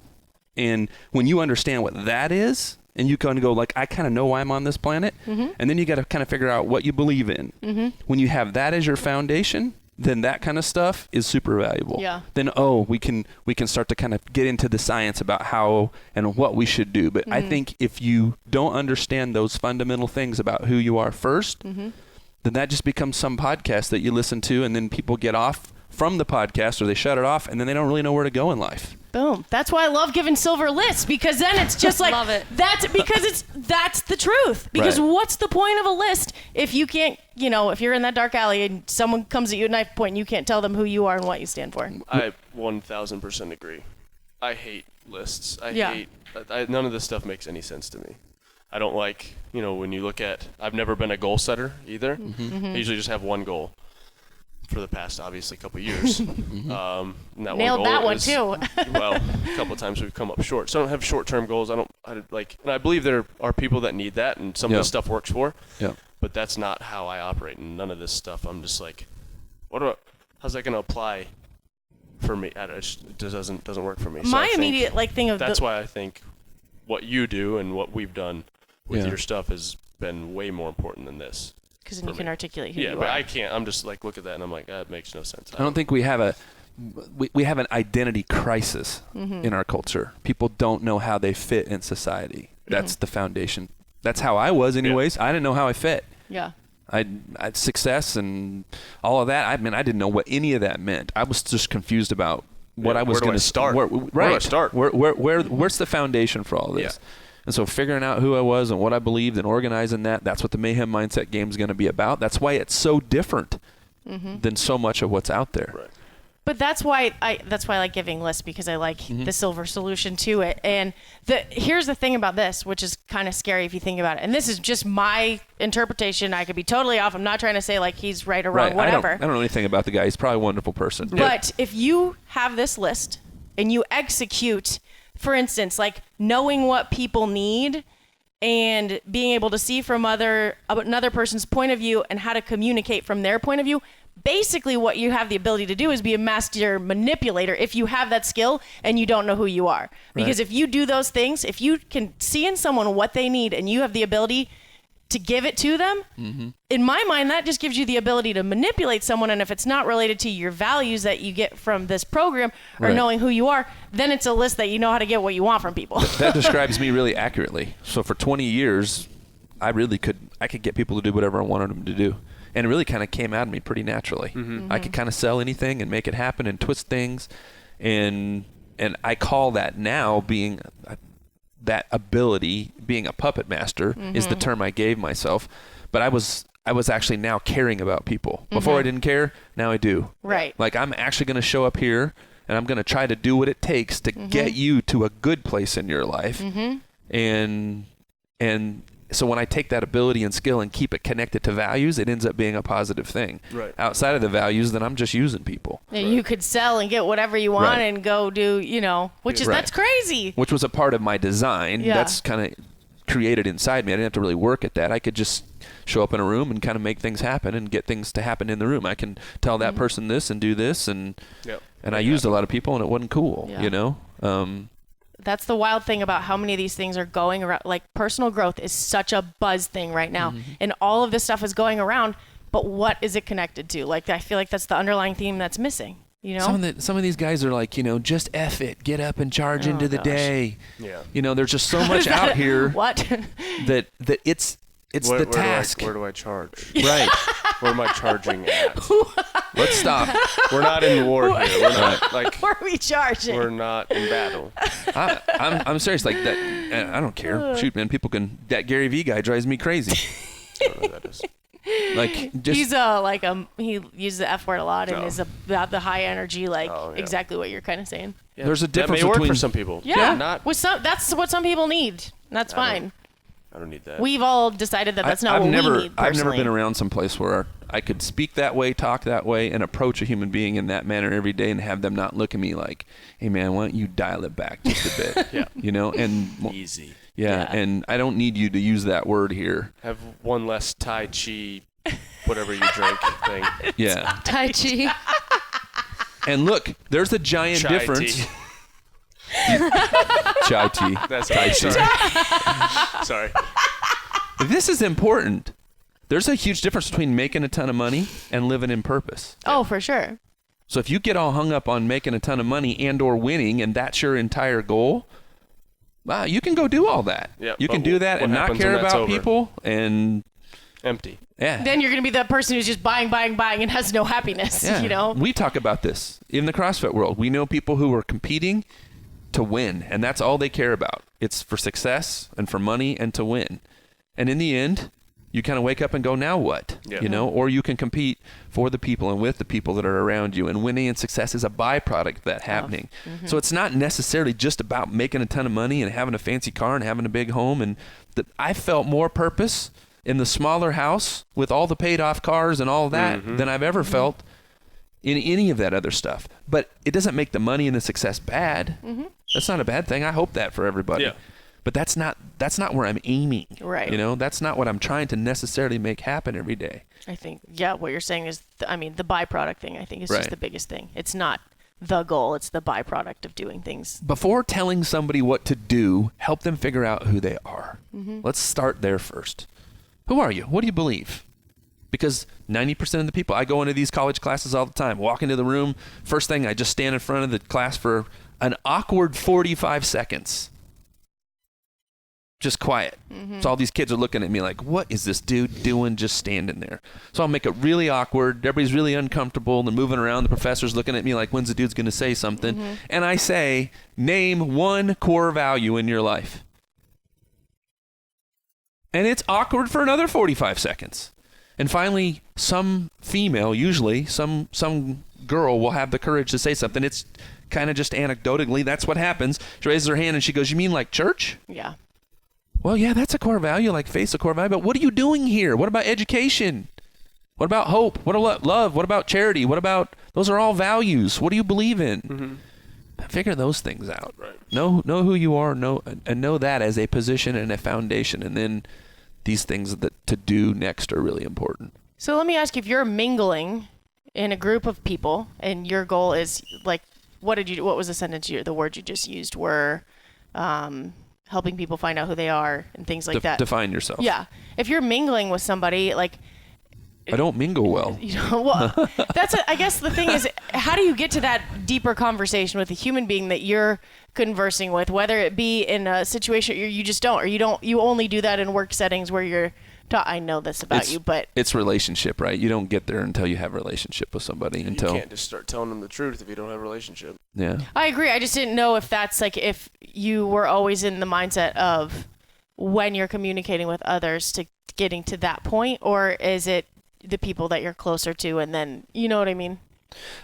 And when you understand what that is, and you kind of go I kind of know why I'm on this planet, and then you got to kind of figure out what you believe in. When you have that as your foundation, then that kind of stuff is super valuable. Yeah. Then we can start to kind of get into the science about how and what we should do. But I think if you don't understand those fundamental things about who you are first, then that just becomes some podcast that you listen to, and then people get off from the podcast or they shut it off, and then they don't really know where to go in life. Boom. That's why I love giving silver lists, because then it's just like Love it. that's the truth. Because what's the point of a list if you can't, if you're in that dark alley and someone comes at you at knife point and you can't tell them who you are and what you stand for. I 1000% agree. I hate lists. None of this stuff makes any sense to me. I don't like, when you look at, I've never been a goal setter either. I usually just have one goal. For the past, obviously, couple of years. Nailed that one too. Well, a couple of times we've come up short. So I don't have short-term goals. And I believe there are people that need that, and some of this stuff works for. Yeah. But that's not how I operate, and none of this stuff. I'm just like, how's that going to apply for me? It just doesn't work for me. So My immediate thing of that's why I think what you do and what we've done with your stuff has been way more important than this. Because then you can articulate who you are. Yeah, but I can't. I'm just look at that and I'm like, that makes no sense. I don't think we have we have an identity crisis in our culture. People don't know how they fit in society. That's the foundation. That's how I was anyways. I didn't know how I fit. Yeah. I success and all of that. I didn't know what any of that meant. I was just confused about what I was going to start. Where do I start? Where's the foundation for all this? Yeah. And so figuring out who I was and what I believed and organizing that's what the Mayhem Mindset game is going to be about. That's why it's so different than so much of what's out there. Right. But that's why I like giving lists, because I like the silver solution to it. And here's the thing about this, which is kind of scary if you think about it. And this is just my interpretation. I could be totally off. I'm not trying to say like he's right or wrong, whatever. I don't know anything about the guy. He's probably a wonderful person. But if you have this list and you execute, for instance, like knowing what people need and being able to see from another person's point of view and how to communicate from their point of view, basically what you have the ability to do is be a master manipulator if you have that skill and you don't know who you are. Because if you do those things, if you can see in someone what they need and you have the ability to give it to them, in my mind, that just gives you the ability to manipulate someone. And if it's not related to your values that you get from this program or knowing who you are, then it's a list that you know how to get what you want from people. That describes me really accurately. So for 20 years, I could get people to do whatever I wanted them to do. And it really kind of came out of me pretty naturally. I could kind of sell anything and make it happen and twist things. And I call that now being that ability, being a puppet master is the term I gave myself. But I was actually now caring about people. Before I didn't care, now I do. Right. Like I'm actually going to show up here and I'm going to try to do what it takes to get you to a good place in your life. And so when I take that ability and skill and keep it connected to values, it ends up being a positive thing. Right. Outside of the values, then I'm just using people. And you could sell and get whatever you want and go do, which is, that's crazy. Which was a part of my design. Yeah. That's kind of created inside me. I didn't have to really work at that. I could just show up in a room and kind of make things happen and get things to happen in the room. I can tell that person this and do this. And I used a lot of people and it wasn't cool, That's the wild thing about how many of these things are going around. Like personal growth is such a buzz thing right now. And all of this stuff is going around, but what is it connected to? Like, I feel like that's the underlying theme that's missing, Some of these guys are like, just F it, get up and charge into the day. Yeah. There's just so much out here. What? that it's the task. Where do I charge? Right. Where am I charging at? Let's stop. We're not in war here. We're not Where are we charging? We're not in battle. I'm serious. Like that. I don't care. Shoot, man. That Gary Vee guy drives me crazy. I don't know who that is. Like just he's he uses the F word a lot and is about the high energy, exactly what you're kind of saying. Yeah. There's a difference that may between work for some people. Yeah. Not. That's what some people need. That's fine. I don't need that. We've all decided that that's not what we need personally. I've never been around some place where I could speak that way, talk that way, and approach a human being in that manner every day and have them not look at me like, hey, man, why don't you dial it back just a bit? And easy. Yeah, and I don't need you to use that word here. Have one less Tai Chi, whatever you drink thing. Yeah. Tai Chi. And look, there's a giant difference. Tea. Chai tea. That's Tai Chi. Sorry. This is important. There's a huge difference between making a ton of money and living in purpose. Oh, for sure. So if you get all hung up on making a ton of money and or winning and that's your entire goal, wow, you can go do all that. Yeah, you can do that and not care about people and empty. Yeah. Then you're going to be that person who's just buying and has no happiness, We talk about this in the CrossFit world. We know people who are competing to win, and that's all they care about. It's for success and for money and to win. And in the end, you kind of wake up and go, now what? Or you can compete for the people and with the people that are around you, and winning and success is a byproduct of that happening. So it's not necessarily just about making a ton of money and having a fancy car and having a big home. And I felt more purpose in the smaller house with all the paid off cars and all that than I've ever felt in any of that other stuff. But it doesn't make the money and the success bad. That's not a bad thing. I hope that for everybody. Yeah. But that's not where I'm aiming. Right. That's not what I'm trying to necessarily make happen every day. I think, what you're saying is, the byproduct thing, I think, is just the biggest thing. It's not the goal. It's the byproduct of doing things. Before telling somebody what to do, help them figure out who they are. Let's start there first. Who are you? What do you believe? Because 90% of the people, I go into these college classes all the time, walk into the room, first thing, I just stand in front of the class for an awkward 45 seconds. Just quiet. So all these kids are looking at me like, what is this dude doing just standing there? So I'll make it really awkward. Everybody's really uncomfortable. They're moving around. The professor's looking at me like, when's the dude's going to say something? And I say, name one core value in your life. And it's awkward for another 45 seconds. And finally, some female, usually some girl will have the courage to say something. It's kind of just anecdotally, that's what happens. She raises her hand and she goes, "You mean like church?" Yeah. Well, yeah, that's a core value, like faith's a core value. But what are you doing here? What about education? What about hope? What about love? What about charity? What about, those are all values. What do you believe in? Mm-hmm. Figure those things out. Right. Know who you are, and know that as a position and a foundation. And then these things that to do next are really important. So let me ask you, if you're mingling in a group of people and your goal is like, what was the sentence the words you just used were, helping people find out who they are and things like that. Define yourself. Yeah. If you're mingling with somebody, like, I don't mingle well. Well, I guess the thing is, how do you get to that deeper conversation with a human being that you're conversing with, whether it be in a situation you just don't, or you only do that in work settings where you're taught, I know this about you, but it's relationship, right? You don't get there until you have a relationship with somebody. You can't just start telling them the truth if you don't have a relationship. Yeah. I agree. I just didn't know if that's like, if you were always in the mindset of when you're communicating with others to getting to that point, or is it the people that you're closer to, and then, you know what I mean?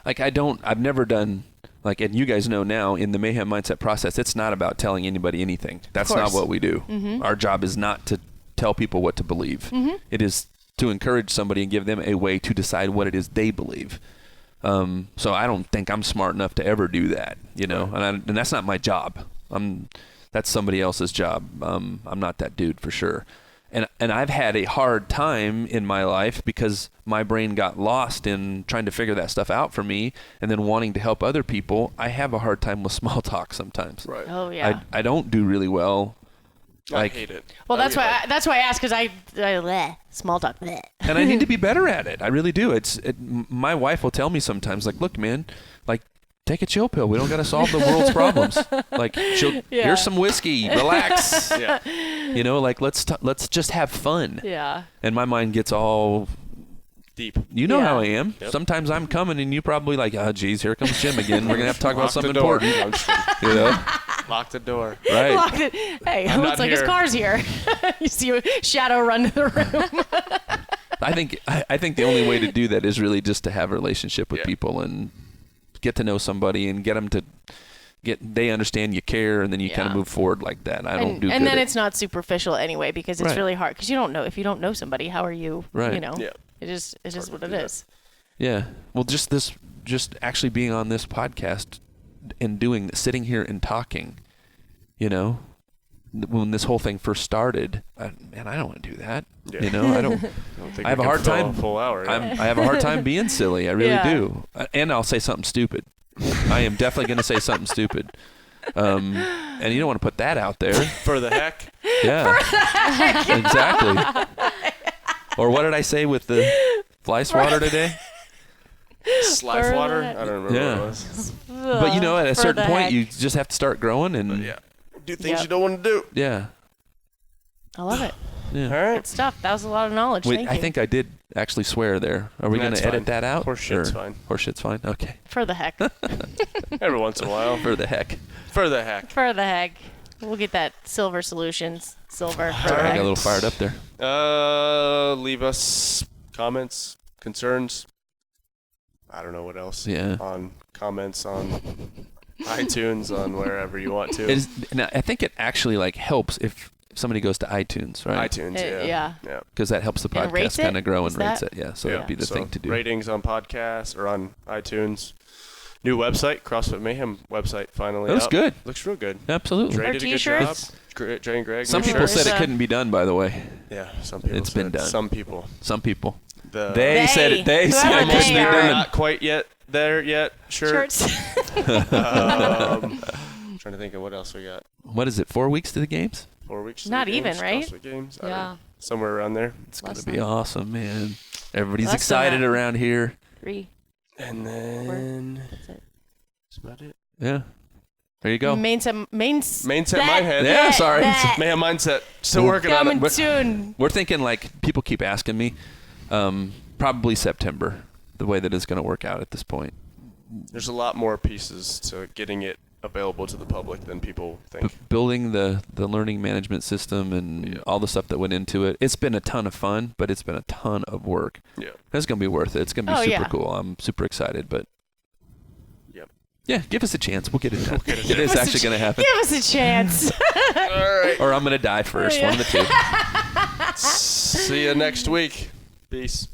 Like I've never done, like, and you guys know now, in the Mayhem Mindset process, it's not about telling anybody anything. That's not what we do. Mm-hmm. Our job is not to tell people what to believe. Mm-hmm. It is to encourage somebody and give them a way to decide what it is they believe. So I don't think I'm smart enough to ever do that, you know, and that's not my job. That's somebody else's job. I'm not that dude for sure. And I've had a hard time in my life because my brain got lost in trying to figure that stuff out for me, and then wanting to help other people. I have a hard time with small talk sometimes. Right. Oh yeah. I don't do really well. I hate it. Well, that's why I asked, because I small talk. Bleh. And I need to be better at it. I really do. My wife will tell me sometimes, like, look, man, like, take a chill pill. We don't got to solve the world's problems. Like, here's some whiskey. Relax. Yeah. You know, like, let's just have fun. Yeah. And my mind gets all deep. You know how I am. Yep. Sometimes I'm coming and you probably like, oh, geez, here comes Jim again. We're going to have to talk about something door. important. I'm just kidding. You know? Lock the door. Right. Locked it. Hey, it looks like his car's here. You see a shadow run to the room. I think the only way to do that is really just to have a relationship with people and get to know somebody and get them to they understand you care, and then you kind of move forward like that. I don't do and good then at, it's not superficial anyway, because it's really hard, because you don't know, if you don't know somebody, how are you, you know? Yeah. It's just what it is. Yeah. Well, just actually being on this podcast and sitting here and talking, you know, when this whole thing first started, I don't want to do that. Yeah. You know, I don't think I have a hard time. A full hour. Yeah. I have a hard time being silly. I really do. And I'll say something stupid. I am definitely going to say something stupid. And you don't want to put that out there. For the heck. Yeah. For the heck. Exactly. Or what did I say with the fly swatter today? Slife water? I don't remember what it was. But you know, at a certain point, you just have to start growing and do things you don't want to do. Yeah. I love it. Yeah. All right. Good stuff. That was a lot of knowledge. Thank you. I think I did actually swear there. Are we going to edit that out? Horseshit's fine. Horseshit's fine? Okay. For the heck. Every once in a while. For the heck. For the heck. For the heck. We'll get that Silver Solutions. Silver. For the I heck. got a little fired up there. Leave us comments, concerns. I don't know what else. Yeah. On comments on iTunes, on wherever you want to. Now, I think it actually helps if somebody goes to iTunes, right? iTunes, yeah. Because that helps the podcast kind of grow and rates it. Yeah, so that'd be the thing to do. Ratings on podcasts or on iTunes. New website, CrossFit Mayhem website, finally. That looks good. Looks real good. Absolutely. Dre did a good job. Dre and Greg. Some people said it couldn't be done, by the way. Yeah, some people. It's been done. Some people. They said it. They said it couldn't be done. Not quite there yet. Shirts. Trying to think of what else we got. What is it? 4 weeks to the games? 4 weeks. To Not the even, games, right? CrossFit Games. Yeah. Somewhere around there. It's going to be awesome, man. Everybody's excited around here. 3. And then that's about it. Yeah. There you go. Mindset Mindhead. Yeah, sorry. Mayhem Mindset. Still working on it. Coming soon. We're thinking people keep asking me, probably September, the way that it's going to work out at this point. There's a lot more pieces to getting it available to the public than people think. Building the learning management system and all the stuff that went into it. It's been a ton of fun, but it's been a ton of work. Yeah. It's going to be worth it. It's going to be super cool. I'm super excited, but Yeah, give us a chance. We'll get it done. It is actually going to happen. Give us a chance. All right. Or I'm going to die first. One of the two. See you next week. Peace.